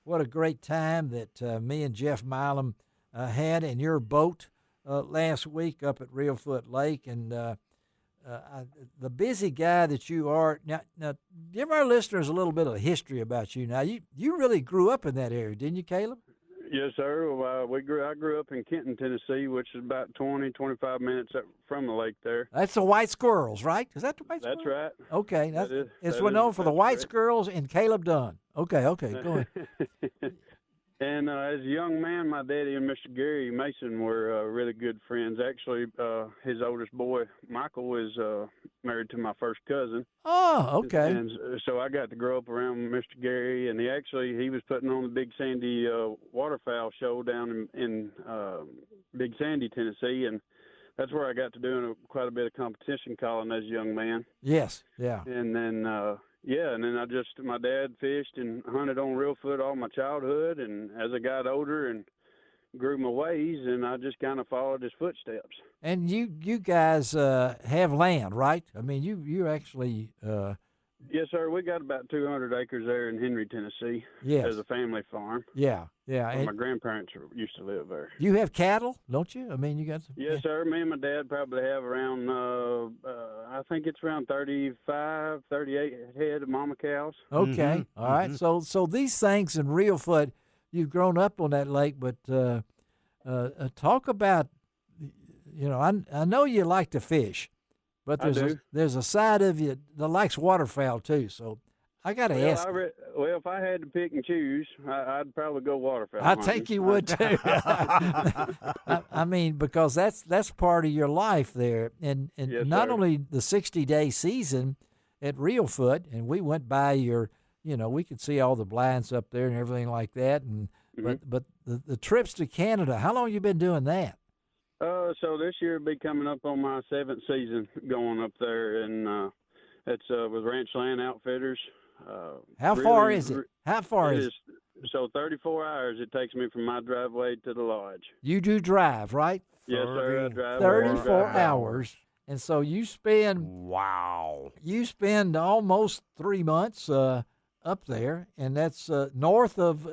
what a great time that me and Jeff Milam had in your boat last week up at Reelfoot Lake. And the busy guy that you are. Now, give our listeners a little bit of history about you. Now, you really grew up in that area, didn't you, Caleb? Yes, sir. I grew up in Kenton, Tennessee, which is about 25 minutes up from the lake there. That's the White Squirrels, right? Is that the White Squirrels? That's right. Okay. It's known for the White Squirrels and Caleb Dunn. Okay, go ahead. And as a young man, my daddy and Mr. Gary Mason were really good friends. Actually, his oldest boy, Michael, was married to my first cousin. Oh, okay. And so I got to grow up around Mr. Gary, and he was putting on the Big Sandy waterfowl show down in Big Sandy, Tennessee, and that's where I got to doing quite a bit of competition calling as a young man. Yes, yeah. And then my dad fished and hunted on Reelfoot all my childhood, and as I got older and grew my ways, and I just kind of followed his footsteps. And you guys have land, right? I mean, you actually. Yes, sir. We got about 200 acres there in Henry, Tennessee. Yes. As a family farm. Yeah. My grandparents used to live there. You have cattle, don't you? I mean, you got some. Yes, sir. Me and my dad probably have around, I think it's around 35, 38 head of mama cows. Okay. Mm-hmm. All right. So these things in Reelfoot, you've grown up on that lake, but talk about, I know you like to fish. But there's a side of you that likes waterfowl too. So I got to ask. If I had to pick and choose, I'd probably go waterfowl. I think you would too. I mean, because that's part of your life there, and yes, not sir. only the 60-day season at Reelfoot, and we went by your, we could see all the blinds up there and everything like that, and mm-hmm. but the trips to Canada. How long you been doing that? So this year will be coming up on my 7th season going up there, and it's with Ranch Land Outfitters. How far is it? How far is it? So 34 hours it takes me from my driveway to the lodge. You do drive, right? Yes, sir. I drive 34 hours. And so you spend almost 3 months up there, and that's north of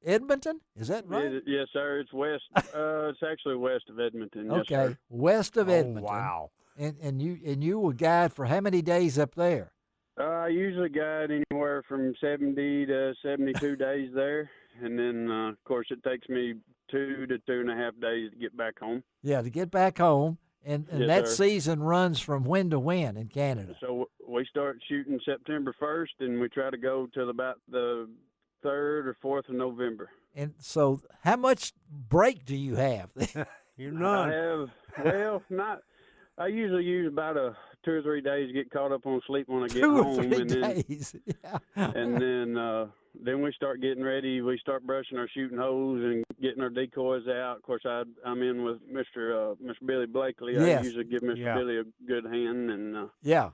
Edmonton. Is that right? Yes, sir. It's west. It's actually west of Edmonton. Okay, yes, sir. West of Edmonton. Wow. And you will guide for how many days up there? I usually guide anywhere from 70 to 72 days there, and then of course it takes me 2 to 2.5 days to get back home. Yeah, to get back home. And yes, that sir. season runs from when to when in Canada? So we start shooting September 1st, and we try to go till about the 3rd or 4th of November. And so how much break do you have? You're none. I have, I usually use about 2 or 3 days to get caught up on sleep when I get 2 or home. 3 and days. Yeah. And then we start getting ready. We start brushing our shooting holes and getting our decoys out. Of course, I'm in with Mr. Billy Blakely. Yes. I usually give Mr. Billy a good hand. And yeah.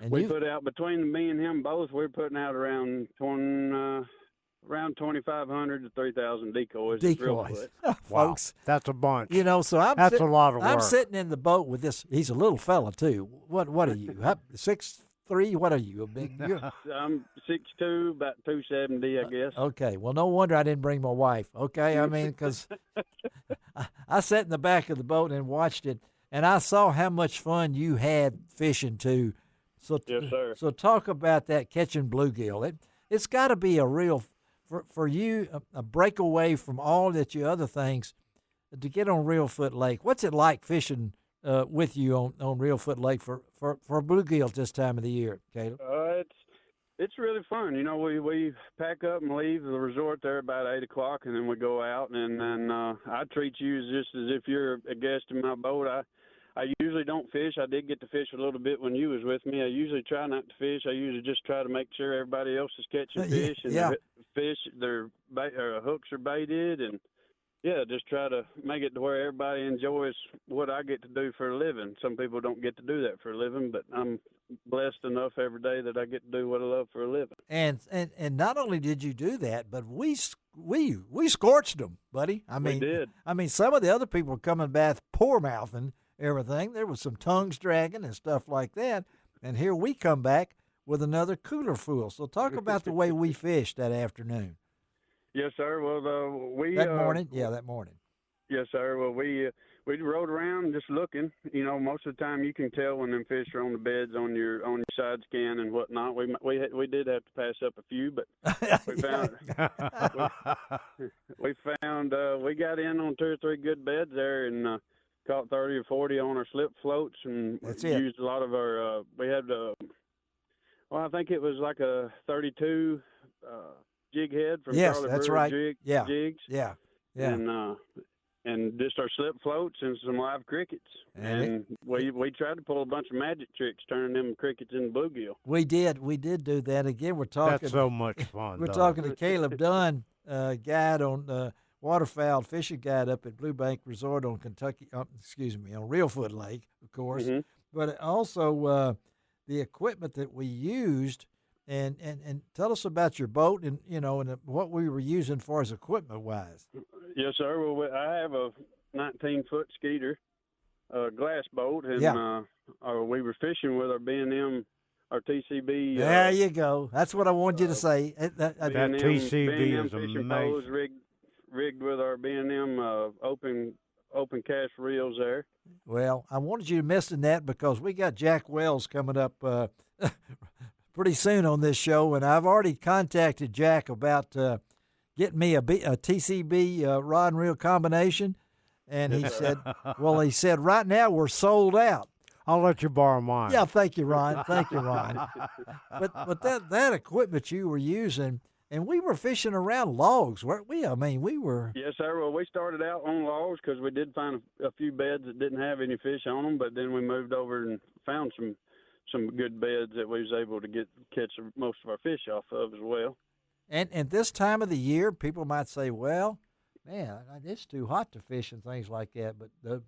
And we put out, between me and him both, we're putting out around 2,500 to 3,000 decoys. Decoys. Wow. Folks. That's a bunch. You know, so that's a lot of work. I'm sitting in the boat with this. He's a little fella, too. What are you? 6'3"? What are you? A big? I'm 6'2", about 270, I guess. Okay. Well, no wonder I didn't bring my wife. Okay. I mean, because I sat in the back of the boat and watched it, and I saw how much fun you had fishing, too. So, yes, sir. So talk about that catching bluegill. It's got to be a real, for you, a breakaway from all that you other things to get on Reelfoot Lake. What's it like fishing with you on Reelfoot Lake for bluegill this time of the year, Caleb? It's really fun. You know, we pack up and leave the resort there about 8 o'clock, and then we go out, and then I treat you just as if you're a guest in my boat. I usually don't fish. I did get to fish a little bit when you was with me. I usually try not to fish. I usually just try to make sure everybody else is catching fish, and their hooks are baited, and just try to make it to where everybody enjoys what I get to do for a living. Some people don't get to do that for a living, but I'm blessed enough every day that I get to do what I love for a living. And not only did you do that, but we scorched them, buddy. We did. I mean, some of the other people were coming back poor mouthing everything. There was some tongues dragging and stuff like that. And here we come back with another cooler full. So talk about the way we fished that afternoon. Yes, sir. Well, that morning. Yes, sir. Well, we rode around just looking. You know, most of the time you can tell when them fish are on the beds on your side scan and whatnot. We did have to pass up a few, but we found we got in on 2 or 3 good beds there and caught 30 or 40 on our slip floats, and used a lot of our. We had I think it was like a 32 jig head from Charlie that's Brewer right. Jigs. Yeah. And just our slip floats and some live crickets. And we tried to pull a bunch of magic tricks, turning them crickets into bluegill. We did do that. Again, we're talking. That's so much fun. We're talking to Caleb Dunn, guide on waterfowl fishing guide up at Blue Bank Resort on on Reelfoot Lake, of course. Mm-hmm. But also the equipment that we used. And tell us about your boat and what we were using for as equipment wise. Yes, sir. Well, I have a 19-foot Skeeter, glass boat, and we were fishing with our B&M, our TCB. There you go. That's what I wanted you to say. That TCB is fishing amazing. Poles rigged with our B&M open cast reels there. Well, I wanted you to mention that because we got Jack Wells coming up pretty soon on this show, and I've already contacted Jack about getting me a TCB rod and reel combination, and he said, right now we're sold out. I'll let you borrow mine. Yeah, thank you, Ron. But that equipment you were using, and we were fishing around logs, weren't we? I mean, we were. Yes, sir. Well, we started out on logs because we did find a few beds that didn't have any fish on them, but then we moved over and found some good beds that we was able to catch most of our fish off of as well. And this time of the year, people might say, well, man, it's too hot to fish and things like that. But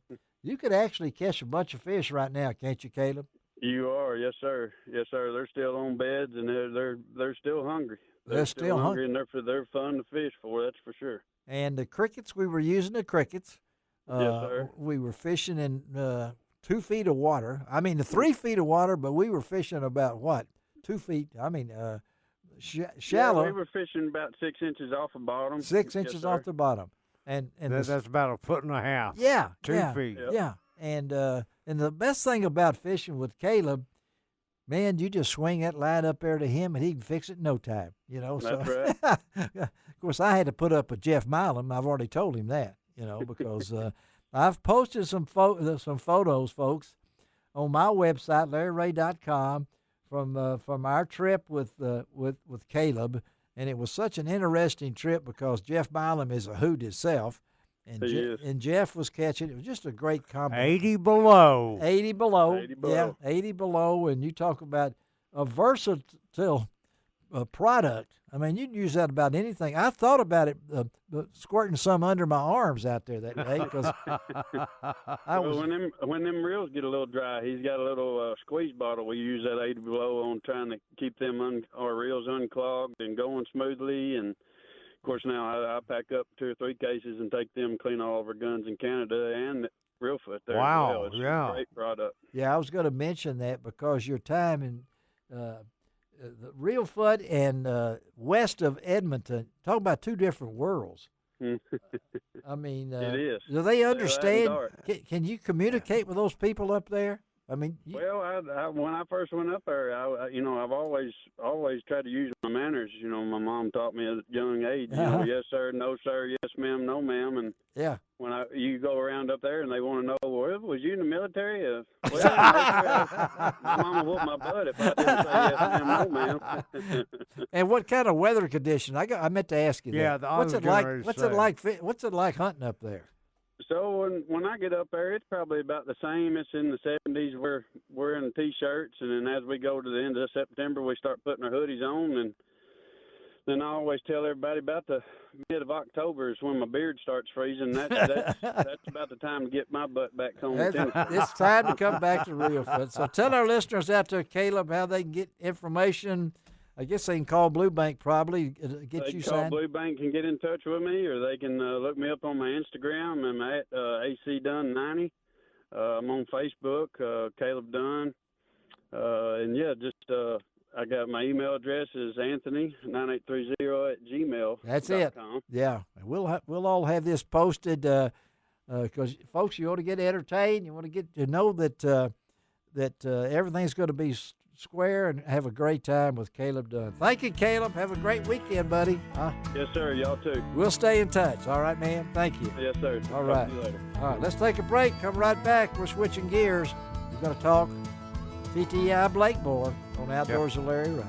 you could actually catch a bunch of fish right now, can't you, Caleb? You are, yes, sir. Yes, sir. They're still on beds, and they're still hungry. They're still hungry, and they're fun to fish for. That's for sure. And the crickets, we were using the crickets. Yes, sir. We were fishing in 2 feet of water. I mean, the 3 feet of water, but we were fishing about what? 2 feet. I mean, shallow. Yeah, we were fishing about 6 inches off the bottom. 6 inches off the bottom, and that's about a foot and a half. Yeah, 2 feet. Yep. Yeah, and the best thing about fishing with Caleb, man, you just swing that line up there to him, and he can fix it in no time. You know, That's right. Of course, I had to put up with Jeff Milam. I've already told him that. You know, because I've posted some photos, folks, on my website, LarryRay.com, from our trip with Caleb, and it was such an interesting trip because Jeff Milam is a hoot himself, and Jeff was catching. It was just a great compliment. 80 below. 80 below. Yeah, 80 below, and you talk about a versatile product. I mean, you can use that about anything. I thought about it squirting some under my arms out there that day because when them reels get a little dry, he's got a little squeeze bottle. We use that 80 below on trying to keep them our reels unclogged and going smoothly. And of course, now I pack up 2 or 3 cases and take them, clean all of our guns in Canada and reel foot there. Wow, as well. It's a great product. Yeah, I was going to mention that because your time in the Reelfoot and west of Edmonton, talk about 2 different worlds. I mean, it is. Do they understand? Can you communicate with those people up there? I mean, well, I when I first went up there, I've always tried to use my manners. You know, my mom taught me at a young age. You know, yes sir, no sir, yes ma'am, no ma'am, and yeah. When you go around up there and they want to know, well, was you in the military? My mama whooped my butt if I didn't say yes ma'am, no ma'am. And what kind of weather condition? I meant to ask you. Yeah, that. What's it like hunting up there? So when I get up there, it's probably about the same. It's in the 70s. We're wearing T-shirts, and then as we go to the end of September, we start putting our hoodies on. And then I always tell everybody about the mid of October is when my beard starts freezing. That's about the time to get my butt back home. It's time to come back to Reelfoot. So tell our listeners out there, Caleb, how they can get information. I guess they can call Blue Bank probably, get you signed. Blue Bank and get in touch with me, or they can look me up on my Instagram. I'm at AC Dunn 90. I'm on Facebook, Caleb Dunn. And yeah, just I got my email address is Anthony9830 @gmail.com. That's it. Yeah, we'll all have this posted because folks, you ought to get entertained. You want to get to know that everything's going to be square and have a great time with Caleb Dunn. Thank you, Caleb. Have a great weekend, buddy. Yes, sir. Y'all too. We'll stay in touch. All right, man. Thank you. Yes, sir. All right. Talk to you later. All right. Let's take a break. Come right back. We're switching gears. We're going to talk TTI Blakemore on Outdoors with Larry Ray.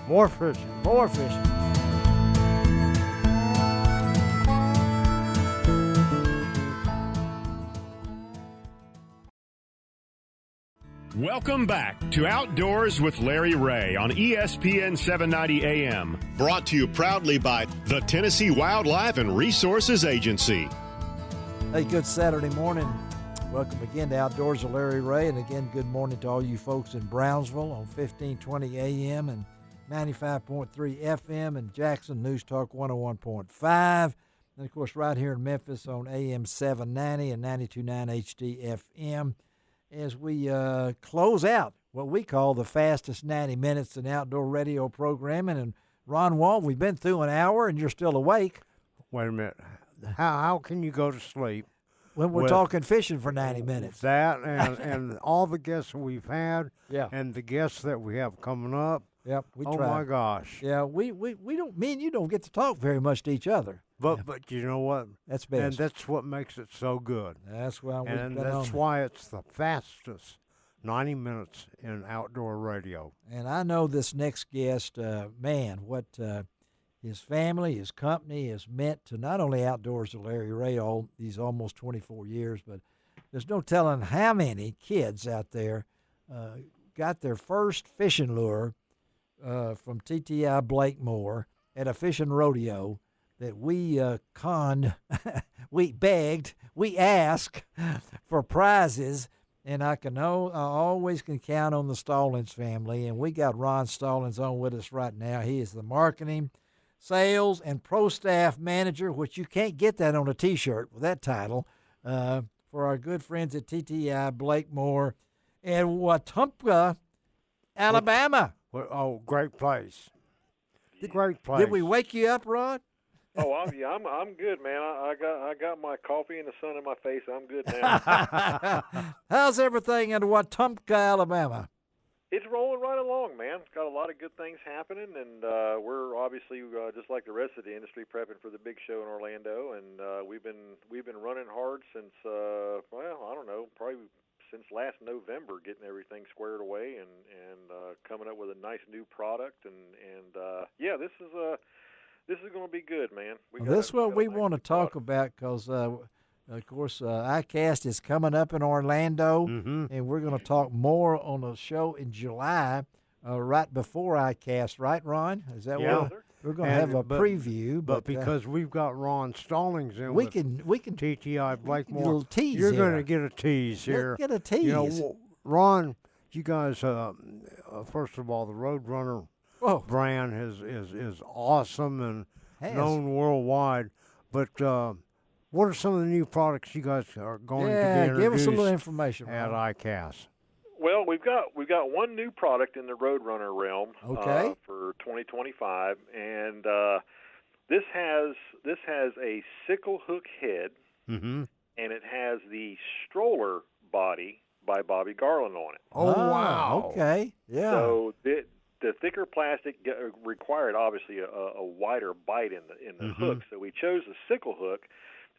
More fishing. More fishing. Welcome back to Outdoors with Larry Ray on ESPN 790 AM. Brought to you proudly by the Tennessee Wildlife and Resources Agency. Hey, good Saturday morning. Welcome again to Outdoors with Larry Ray. And again, good morning to all you folks in Brownsville on 1520 AM and 95.3 FM and Jackson News Talk 101.5. And, of course, right here in Memphis on AM 790 and 92.9 HD FM. As we close out what we call the fastest 90 minutes in outdoor radio programming. And Ron Wall, we've been through an hour and you're still awake. Wait a minute. How can you go to sleep when we're talking fishing for 90 minutes? That and all the guests we've had, yeah, and the guests that we have coming up. Yep, we try. Oh my gosh. Yeah, we don't. Me and you don't get to talk very much to each other. But you know what? That's best. And that's what makes it so good. That's why why it's the fastest 90 minutes in outdoor radio. And I know this next guest, man, what his family, his company has meant to not only Outdoors with Larry Ray all these almost 24 years, but there's no telling how many kids out there got their first fishing lure from TTI Blakemore at a fishing rodeo. that we we begged, we asked for prizes, and I always can count on the Stallings family, and we got Ron Stallings on with us right now. He is the marketing, sales, and pro staff manager, which you can't get that on a T-shirt with that title, for our good friends at TTI Blakemore in Wetumpka, Alabama. Oh, great place. Great place. Did we wake you up, Rod? Oh, I'm good, man. I got my coffee and the sun in my face. I'm good now. How's everything in Wetumpka, Alabama? It's rolling right along, man. It's got a lot of good things happening, and we're obviously just like the rest of the industry prepping for the big show in Orlando. And we've been running hard since I don't know, probably since last November, getting everything squared away and coming up with a nice new product. And yeah, this is going to be good, man. This is what we want to talk about because, of course, ICAST is coming up in Orlando, and we're going to talk more on a show in July, right before ICAST, right, Ron? Is that what we're going to have a preview? But because we've got Ron Stallings in, we can TTI Blakemore. Little tease. You're going to get a tease here. Get a tease. You know, Ron, you guys. First of all, the Roadrunner brand is awesome and known worldwide. But what are some of the new products you guys are going to be introduced? Give us a little information at ICAST. Well, we've got one new product in the Roadrunner realm for 2025, and this has a sickle hook head, and it has the stroller body by Bobby Garland on it. Oh wow! Okay, yeah. So the thicker plastic required obviously a wider bite in the hook, so we chose the sickle hook,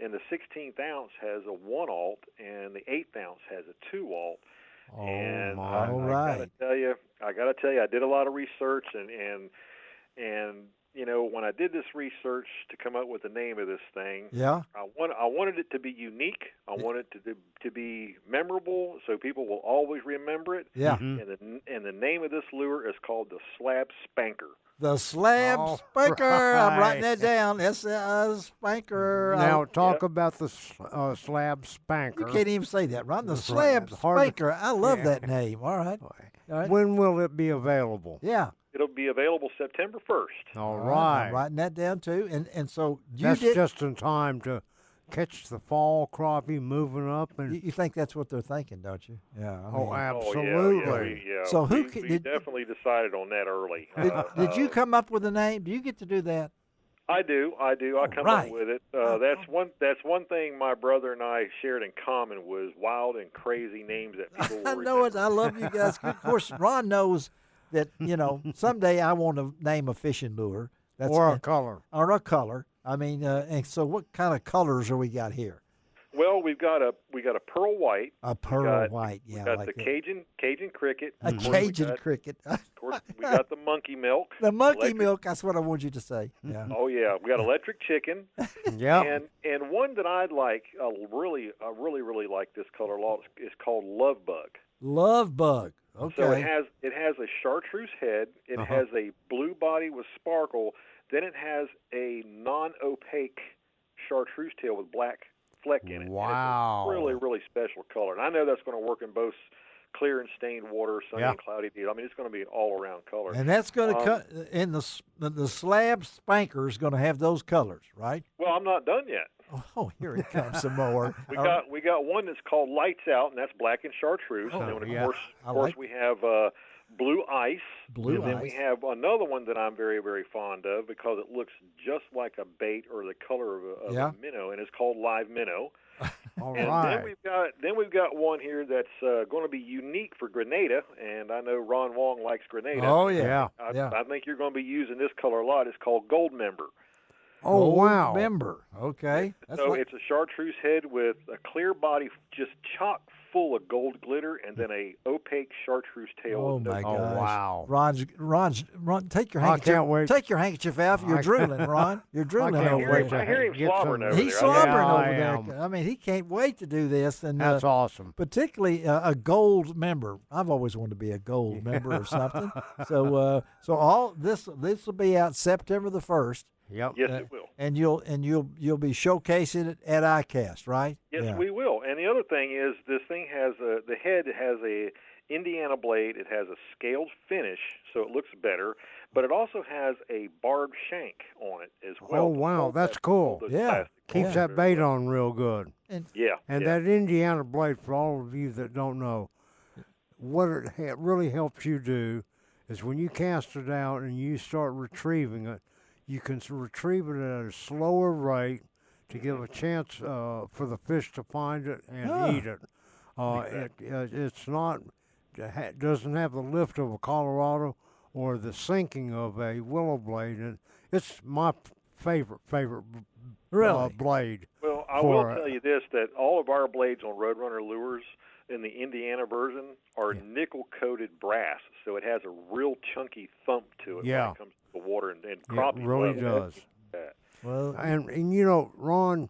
and the 16th ounce has a 1-alt, and the 8th ounce has a 2-alt. Oh, and my. I gotta tell you, I did a lot of research, and you know, when I did this research to come up with the name of this thing, I wanted it to be unique. I wanted it to be memorable, so people will always remember it. Yeah. And the name of this lure is called the Slab Spanker. The Slab Spanker. Right. I'm writing that down. It's Spanker. Now talk about the Slab Spanker. You can't even say that, Ron. The Slab Spanker. I love that name. All right. When will it be available? Yeah. It'll be available September 1st. All right. I'm writing that down too. And so that's just in time to catch the fall crappie moving up. And you think that's what they're thinking, don't you? Yeah. I mean, absolutely. Yeah. So we definitely decided on that early. Did you come up with a name? Do you get to do that? I do. I come up with it. That's one thing my brother and I shared in common was wild and crazy names that people will I know it. I love you guys. Of course, Ron knows that, you know, someday I want to name a fishing lure. Or a color. Or a color. I mean, and so what kind of colors are we got here? Well, we got a pearl white. A pearl white, yeah. We got the Cajun cricket. A Cajun cricket. Of course, we got the monkey milk. The monkey milk. That's what I want you to say. Yeah. Oh yeah, we got electric chicken. Yeah. And one that I like, I really like this color lot is called Love Bug. Love Bug. Okay. So it has a chartreuse head. It has a blue body with sparkle. Then it has a non-opaque chartreuse tail with black fleck in it. Wow. And it's a really, really special color. And I know that's going to work in both clear and stained water, sunny and cloudy days. I mean, it's going to be an all-around color. And that's going to cut in the Slab Spanker is going to have those colors, right? Well, I'm not done yet. Oh, here it comes some more. We got one that's called Lights Out, and that's black and chartreuse. And then, of course, we have Blue Ice. And then we have another one that I'm very, very fond of because it looks just like a bait or the color of a minnow, and it's called Live Minnow. All and right. Then we've got one here that's going to be unique for Grenada, and I know Ron Wong likes Grenada. Oh yeah. I think you're going to be using this color a lot. It's called Gold Member. Oh wow. Member. Okay. It's a chartreuse head with a clear body, just chock full of gold glitter, and then a opaque chartreuse tail. Oh my gosh! Oh wow! Ron, take your handkerchief. I can't wait. Take your handkerchief out. You're drooling, Ron. You're drooling over there. I hear him slobbering over there. He's slobbering over there. I mean, he can't wait to do this. And that's awesome. Particularly a gold member. I've always wanted to be a gold member or something. So all this will be out September the 1st. Yep. Yes, it will. And you'll be showcasing it at ICAST, right? Yes, we will. And the other thing is, this thing has the head has a Indiana blade. It has a scaled finish, so it looks better. But it also has a barbed shank on it as well. Oh wow, that's cool. Yeah, keeps that bait on real good. And that Indiana blade, for all of you that don't know, what it really helps you do is when you cast it out and you start retrieving it, you can retrieve it at a slower rate to give a chance for the fish to find it and eat it. It's not doesn't have the lift of a Colorado or the sinking of a willow blade, and it's my favorite blade. Well, I will tell you this, that all of our blades on Roadrunner lures in the Indiana version are nickel-coated brass, so it has a real chunky thump to it when it comes to the water, and crappie. It really does. Well, and you know, Ron,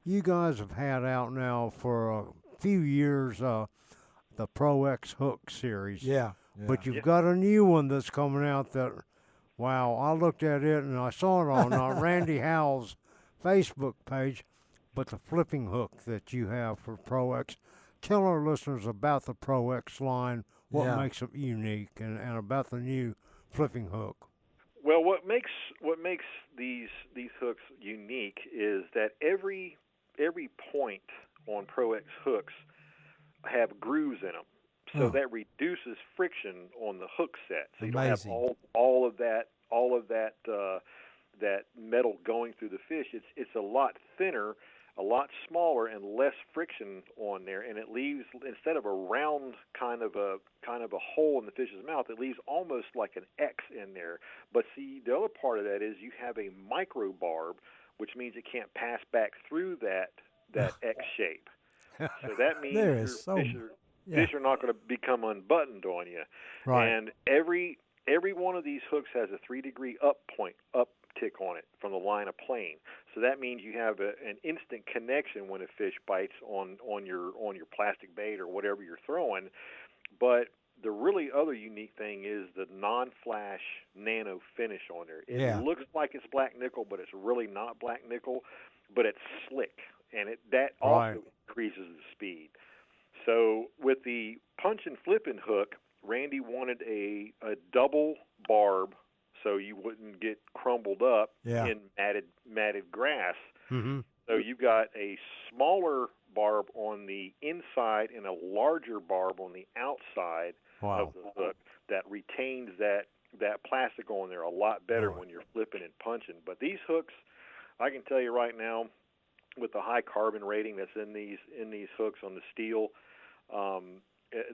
you guys have had out now for a few years the Pro X Hook series. Yeah. But you've got a new one that's coming out that, wow, I looked at it and I saw it on Randy Howell's Facebook page, but the flipping hook that you have for Pro X. Tell our listeners about the Pro X line, what makes it unique, and about the new flipping hook. Well, what makes these hooks unique is that every point on Pro X hooks have grooves in them, so that reduces friction on the hook set. So you don't have all of that metal going through the fish. It's a lot thinner, a lot smaller, and less friction on there, and it leaves, instead of a round kind of a hole in the fish's mouth, it leaves almost like an X in there. But see, the other part of that is you have a micro barb, which means it can't pass back through that X shape. So that means fish are not going to become unbuttoned on you. Right. And every one of these hooks has a 3-degree uptick on it from the line of plane. So that means you have an instant connection when a fish bites on your plastic bait or whatever you're throwing. But the really other unique thing is the non-flash nano finish on there. It looks like it's black nickel, but it's really not black nickel, but it's slick, and that also increases the speed. So with the punch and flipping hook, Randy wanted a double barb so you wouldn't get crumbled up in matted grass. Mm-hmm. So you've got a smaller barb on the inside and a larger barb on the outside of the hook that retains that plastic on there a lot better when you're flipping and punching. But these hooks, I can tell you right now, with the high carbon rating that's in these hooks on the steel,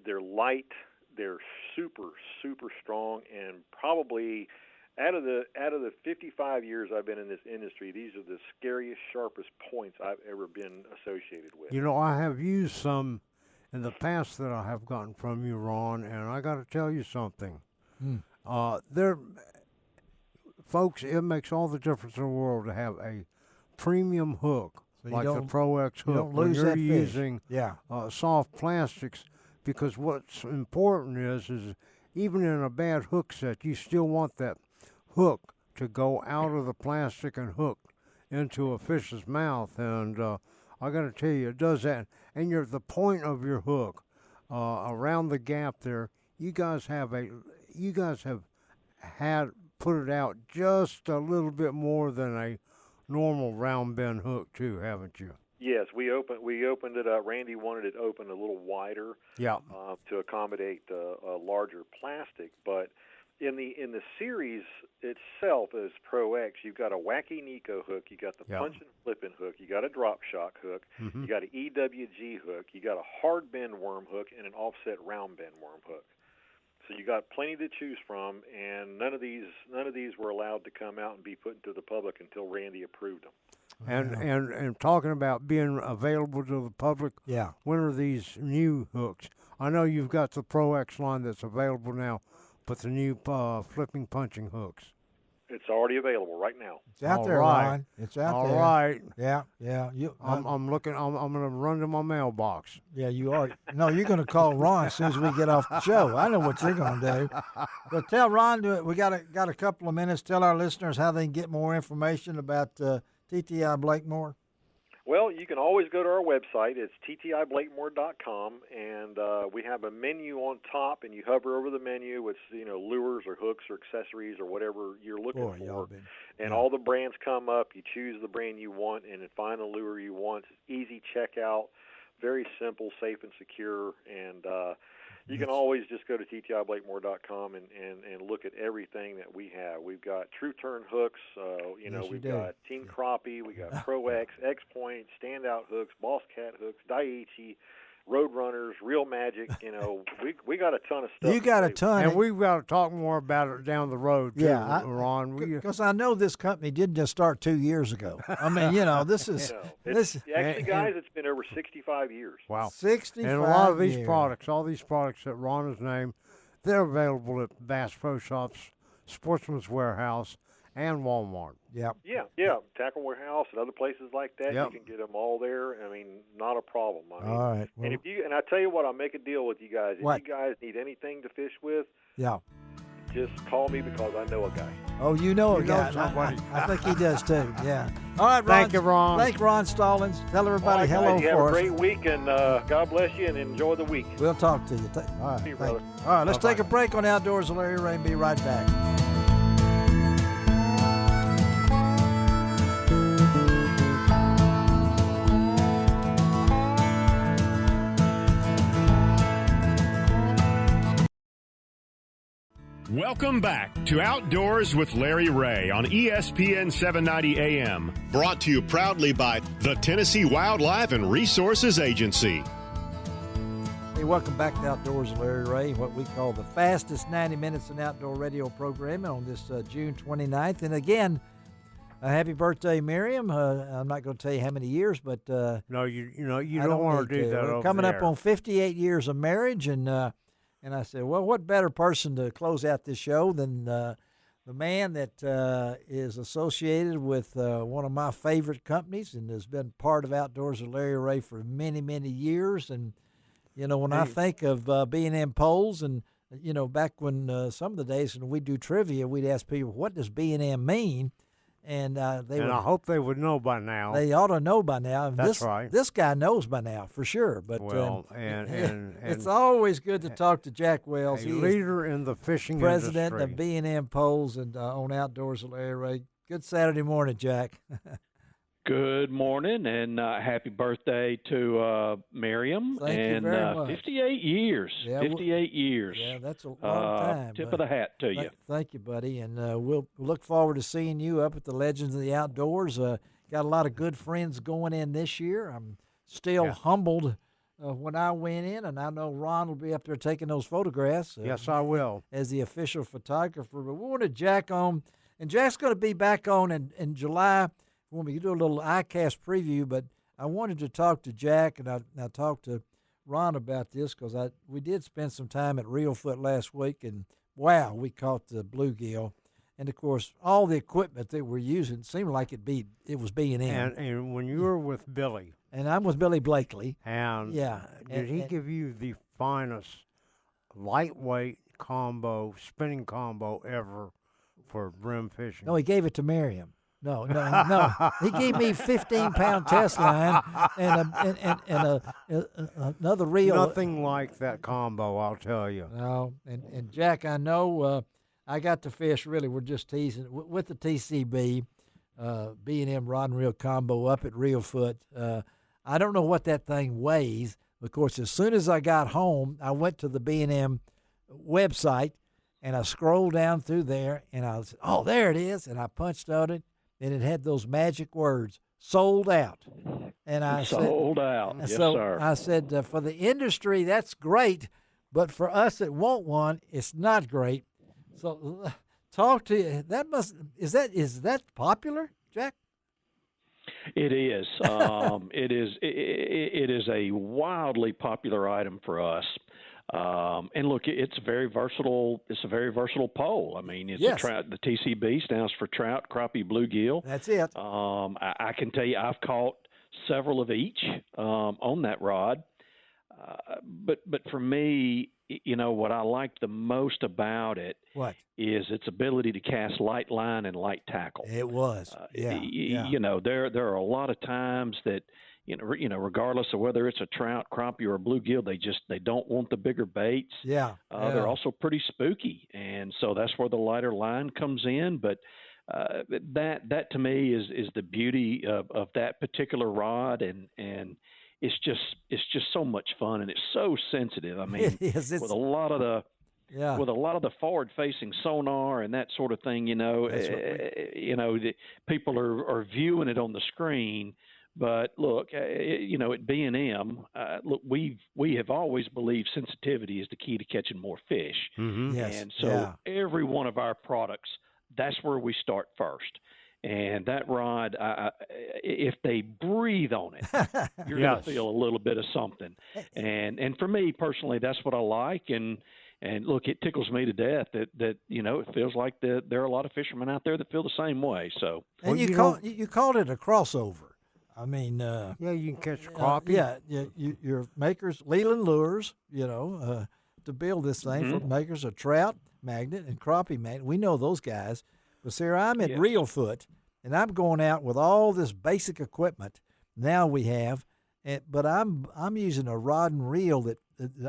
they're light, they're super, super strong, and probably out of the 55 years I've been in this industry, these are the scariest, sharpest points I've ever been associated with. You know, I have used some in the past that I have gotten from you, Ron, and I got to tell you something. Folks, it makes all the difference in the world to have a premium hook like the Pro X hook when you're using soft plastics, because what's important is even in a bad hook set, you still want that hook to go out of the plastic and hook into a fish's mouth, and I got to tell you, it does that. And the point of your hook around the gap there, you guys have had put it out just a little bit more than a normal round bend hook too, haven't you? Yes, we opened it up. Randy wanted it opened a little wider, to accommodate a larger plastic. But in the series itself as Pro X, you've got a wacky Nico hook, you got the punch and flipping hook, you got a drop shock hook, you got an EWG hook, you got a hard bend worm hook, and an offset round bend worm hook. So you got plenty to choose from, and none of these were allowed to come out and be put into the public until Randy approved them. And talking about being available to the public, when are these new hooks? I know you've got the Pro X line that's available now, but the new flipping punching hooks. It's already available right now. It's out there, Ron. It's out there. All right. Yeah. I'm looking. I'm going to run to my mailbox. Yeah, you are. No, you're going to call Ron as soon as we get off the show. I know what you're going to do. But tell Ron, we got a couple of minutes. Tell our listeners how they can get more information about TTI Blakemore? Well, you can always go to our website. It's ttiblakemore.com, and we have a menu on top, and you hover over the menu with lures or hooks or accessories or whatever you're looking for. And all the brands come up. You choose the brand you want and then find the lure you want. It's easy checkout, very simple, safe and secure, and you can always just go to ttiblakemore.com and look at everything that we have. We've got True Turn hooks, we've got Team Crappie, we got Pro X, X Point, Standout hooks, Boss Cat hooks, Daiichi, Road Runners, Real Magic. We got a ton of stuff. You got a ton, and we've got to talk more about it down the road too, Ron. Because I know this company didn't just start 2 years ago. I mean, this is actually, guys, it's been over 65 years. Wow, 65. And a lot of these products, all these products that Ron has named, they're available at Bass Pro Shops, Sportsman's Warehouse, and Walmart. Yep. Yeah. Tackle Warehouse and other places like that. Yep. You can get them all there. I mean, not a problem. I mean, all right. Well, and I tell you what, I'll make a deal with you guys. If what? you guys need anything to fish with, yeah, just call me because I know a guy. Oh, you know a guy. I think he does too. Yeah. All right, Ron. Thank you, Ron. Thank Ron Stallings. Tell everybody hello guys, you for us. have a great week, and God bless you, and enjoy the week. We'll talk to you. All right. See you, brother. All right, let's take a break on Outdoors with Larry Ray and be right back. Welcome back to Outdoors with Larry Ray on ESPN 790 AM. Brought to you proudly by the Tennessee Wildlife and Resources Agency. Hey, welcome back to Outdoors with Larry Ray, what we call the fastest 90 minutes in outdoor radio programming on this June 29th. And again, happy birthday, Miriam. I'm not going to tell you how many years, but no, you don't want to do that. We're coming up on 58 years of marriage, and I said, well, what better person to close out this show than the man that is associated with one of my favorite companies and has been part of Outdoors with Larry Ray for many, many years. And, when I think of B&M poles and, back when some of the days when we do trivia, we'd ask people, what does B&M mean? And I hope they would know by now. They ought to know by now. That's right. This guy knows by now for sure. But and it's always good to talk to Jack Wells. He's leader in the fishing president industry. of B&M Poles and on Outdoors with Larry Ray. Good Saturday morning, Jack. Good morning, and happy birthday to Miriam. Thank you very much. 58 years. Yeah, 58 years. Yeah, that's a long time. Tip of the hat to you. Thank you, buddy. And we'll look forward to seeing you up at the Legends of the Outdoors. Got a lot of good friends going in this year. I'm still humbled when I went in, and I know Ron will be up there taking those photographs. Yes, I will. As the official photographer. But we wanted Jack on, and Jack's going to be back on in July. When we do a little ICAST preview, but I wanted to talk to Jack, and I talked to Ron about this because we did spend some time at Reelfoot last week, and wow, we caught the bluegill. And of course, all the equipment that we're using seemed like it was B&M. And when you were with Billy, and I'm with Billy Blakely, and did he give you the finest lightweight spinning combo ever for brim fishing? No, he gave it to Miriam. No. He gave me 15-pound test line and another reel. Nothing like that combo, I'll tell you. No, and Jack, I know I got to fish. Really, we're just teasing with the TCB, B&M rod and reel combo up at Reelfoot. I don't know what that thing weighs. Of course, as soon as I got home, I went to the B&M website and I scrolled down through there and I said, "Oh, there it is!" And I punched on it. And it had those magic words, sold out. And I sold out. Yes, sir. I said, for the industry, that's great, but for us that want one, it's not great. So talk to you. Is that popular, Jack? It is. It is a wildly popular item for us. And look, it's a very versatile. It's a very versatile pole. I mean, it's a trout. The TCB stands for trout, crappie, bluegill. That's it. I can tell you, I've caught several of each on that rod. But for me, what I like the most about it What? Is its ability to cast light line and light tackle. It was. There are a lot of times that regardless of whether it's a trout, crappie, or a bluegill, they don't want the bigger baits. They're also pretty spooky, and so that's where the lighter line comes in. But that to me is the beauty of that particular rod, and it's just so much fun, and it's so sensitive. I mean, with a lot of the forward-facing sonar and that sort of thing, the people are viewing it on the screen. But look, at B&M, look, we have always believed sensitivity is the key to catching more fish. Mm-hmm. Yes. And so every one of our products, that's where we start first. And that rod, if they breathe on it, you're going to feel a little bit of something. And for me personally, that's what I like. And look, it tickles me to death that it feels like there are a lot of fishermen out there that feel the same way. So, and you called it a crossover. I mean, you can catch crappie. Your makers, Leland Lures, to build this thing for makers of trout magnet and crappie magnet. We know those guys. But Sarah, I'm at Reelfoot, and I'm going out with all this basic equipment. Now we have, but I'm using a rod and reel that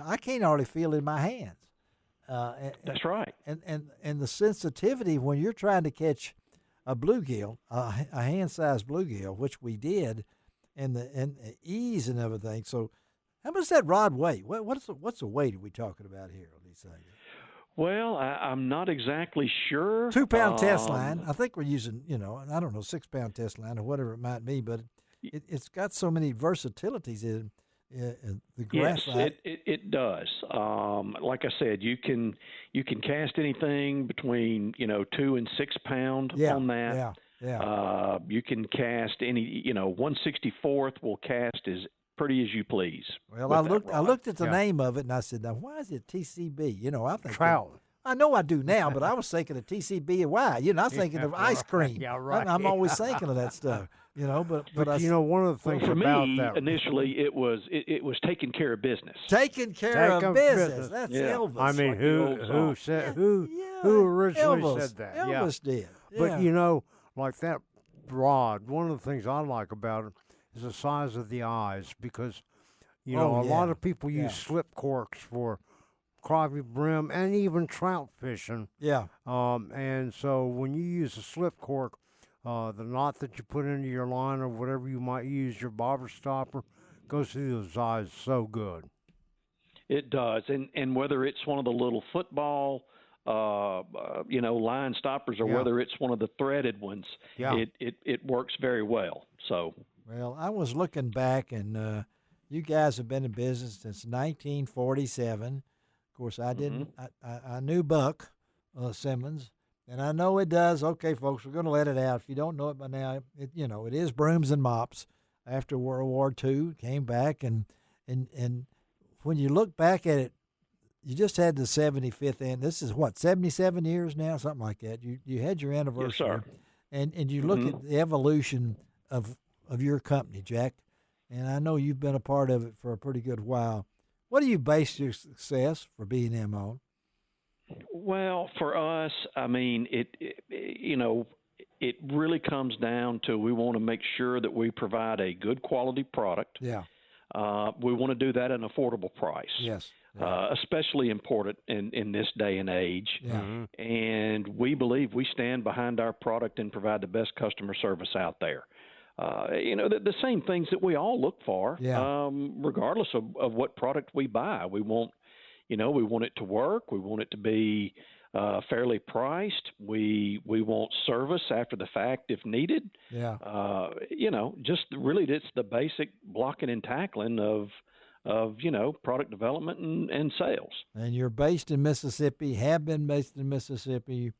I can't hardly feel in my hands. That's right. And the sensitivity when you're trying to catch a bluegill, a hand-sized bluegill, which we did, and the ease and everything. So, how much does that rod weigh? What's the weight are we talking about here on these things? Well, I'm not exactly sure. 2-pound test line. I think we're using, I don't know, 6-pound test line or whatever it might be, but it's got so many versatilities in the graphite. Yes, it does. Like I said, you can cast anything between 2 and 6 pound on that. You can cast any 1/64 will cast as pretty as you please. Well, I looked at the name of it and I said, now why is it TCB? I think trout. I know I do now, but I was thinking of TCB and why. I was thinking of ice cream. Yeah, right. I'm always thinking of that stuff. But one of the things about me, that initially it was taking care of business. Taking care of business. That's Elvis. I mean, who originally said that? Elvis did. But like that rod, one of the things I like about it is the size of the eyes, because a lot of people use slip corks for crappie brim and even trout fishing. And so when you use a slip cork, the knot that you put into your line or whatever you might use, your bobber stopper, goes through those eyes so good. It does, and whether it's one of the little football, line stoppers, or whether it's one of the threaded ones, it works very well. So. Well, I was looking back, and you guys have been in business since 1947. Of course, I didn't. I knew Buck Simmons. And I know it does. Okay, folks, we're going to let it out. If you don't know it by now, it is Brooms and Mops. After World War II, came back, and when you look back at it, you just had the 75th, and this is 77 years now, something like that. You had your anniversary, yes, sir. And you look at the evolution of your company, Jack, and I know you've been a part of it for a pretty good while. What do you base your success for B&M on? Well, for us, I mean, it really comes down to we want to make sure that we provide a good quality product. Yeah. We want to do that at an affordable price. Yes. Especially important in this day and age. Yeah. And we believe we stand behind our product and provide the best customer service out there. The same things that we all look for, regardless of what product we buy. We want it to work. We want it to be fairly priced. We want service after the fact if needed. Yeah. Just really it's the basic blocking and tackling of product development and sales. And you're based in Mississippi, have been based in Mississippi.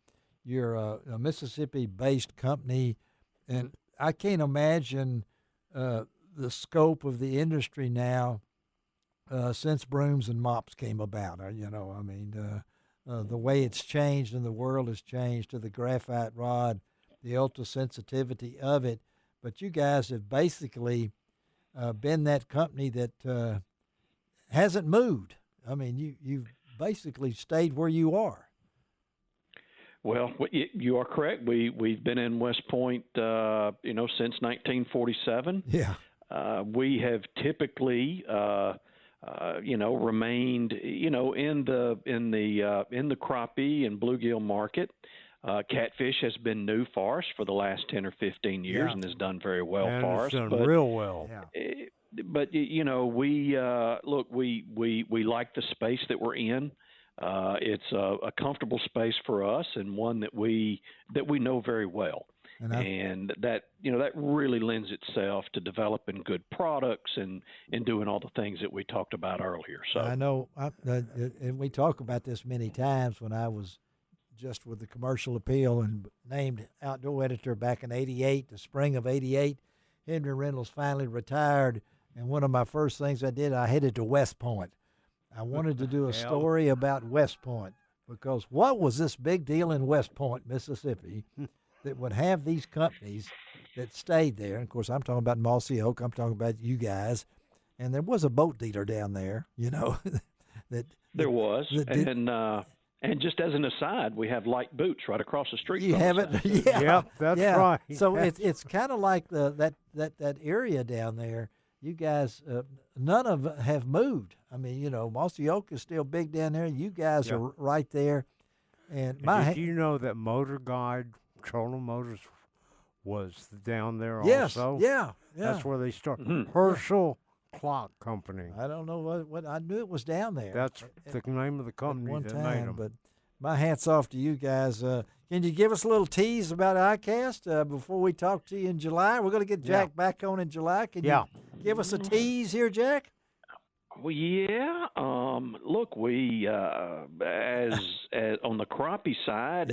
You're a Mississippi-based company, and I can't imagine the scope of the industry now since Brooms and Mops came about. The way it's changed and the world has changed to the graphite rod, the ultra sensitivity of it. But you guys have basically been that company that hasn't moved. I mean, you've basically stayed where you are. Well, you are correct. We've been in West Point, since 1947. Yeah. We have typically, remained, in the crappie and bluegill market. Catfish has been new for us for the last 10 or 15 years and has done very well for us. Done real well. But we like the space that we're in. It's a comfortable space for us and one that we know very well. And that really lends itself to developing good products and doing all the things that we talked about earlier. So I know, and we talk about this many times. When I was just with the Commercial Appeal and named outdoor editor back in '88, the spring of '88, Henry Reynolds finally retired, and one of my first things I did, I headed to West Point. I wanted to do a story about West Point, because what was this big deal in West Point, Mississippi, that would have these companies that stayed there? And of course, I'm talking about Mossy Oak. I'm talking about you guys. And there was a boat dealer down there, There was. And just as an aside, we have Light Boots right across the street. You have it? Yeah. Yep, that's right. So it's kind of like that area down there. You guys, none of have moved. I mean, Mossy Oak is still big down there. You guys are right there. And did you know that Motor Guide, Trolling Motors, was down there yes, also? Yeah. That's where they started. Mm-hmm. Herschel Clock Company. I don't know what I knew it was down there. That's the name of the company one that time, made them. But my hat's off to you guys. Can you give us a little tease about ICAST before we talk to you in July? We're going to get Jack back on in July. Can you give us a tease here, Jack? Well, yeah. Look, we as on the crappie side,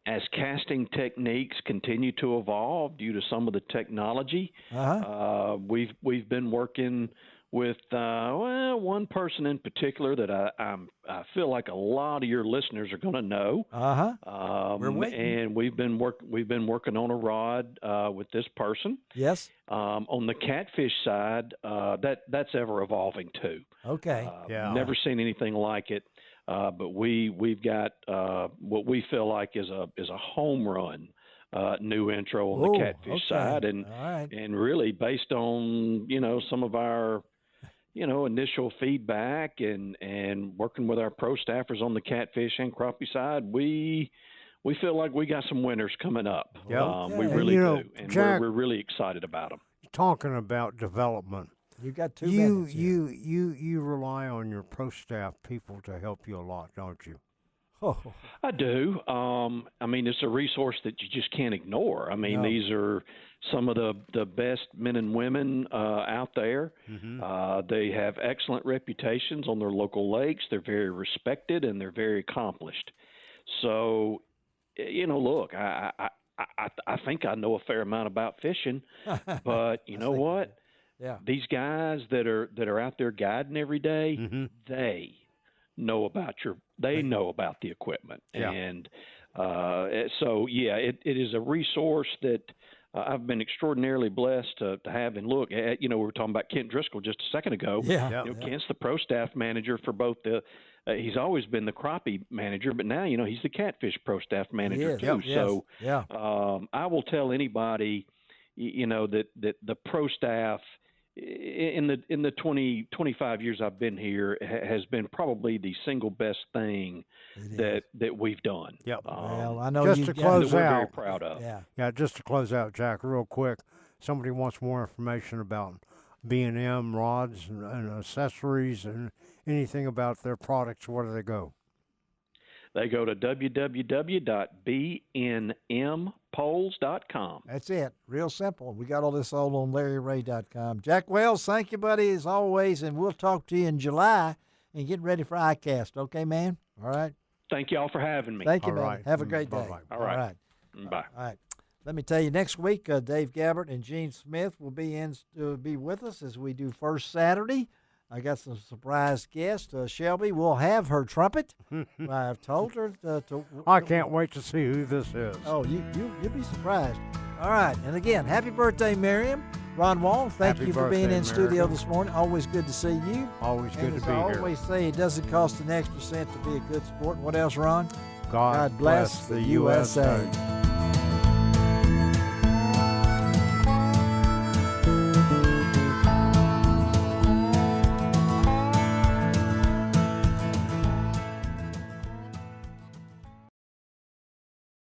as casting techniques continue to evolve due to some of the technology, we've been working with one person in particular that I feel like a lot of your listeners are going to know. We're waiting. And we've been working on a rod with this person. Yes. On the catfish side, that's ever evolving too. Okay. Never seen anything like it. But we've got what we feel like is a home run new intro on the catfish side, and really based on some of our initial feedback and working with our pro staffers on the catfish and crappie side, we feel like we got some winners coming up. We really do, and Jack, we're really excited about them. Talking about development. You got 2 minutes. You rely on your pro staff people to help you a lot, don't you? Oh. I do. I mean, it's a resource that you just can't ignore. I mean, these are some of the best men and women out there. Mm-hmm. They have excellent reputations on their local lakes. They're very respected and they're very accomplished. So, look, I think I know a fair amount about fishing, but you know what? Yeah. These guys that are out there guiding every day, they know about the equipment. And so it is a resource that I've been extraordinarily blessed to have. And look, we were talking about Kent Driscoll just a second ago. Kent's the pro staff manager for both he's always been the crappie manager, but now, he's the catfish pro staff manager too. So I will tell anybody, that the pro staff in the 25 years I've been here has been probably the single best thing that we've done. Well, I know just to close we're out, very proud of. Just to close out, Jack, real quick. Somebody wants more information about B&M rods and accessories and anything about their products. Where do they go? They go to www.bnmpoles.com. That's it. Real simple. We got all this all on LarryRay.com. Jack Wells, thank you, buddy, as always, and we'll talk to you in July and get ready for ICAST. Okay, man? All right? Thank you all for having me. Thank you, all man. Right. Have a great day. Bye-bye. All right. Bye. All right. Let me tell you, next week, Dave Gabbert and Gene Smith will be with us as we do First Saturday. I got some surprise guests. Shelby will have her trumpet. I've told her to. I can't wait to see who this is. Oh, you'll be surprised. All right. And again, happy birthday, Miriam. Ron Wall, thank Happy you for birthday, being in America. studio this morning. Always good to see you. Always good to be I here. always say, it doesn't cost an extra cent to be a good sport. What else, Ron? God bless the USA.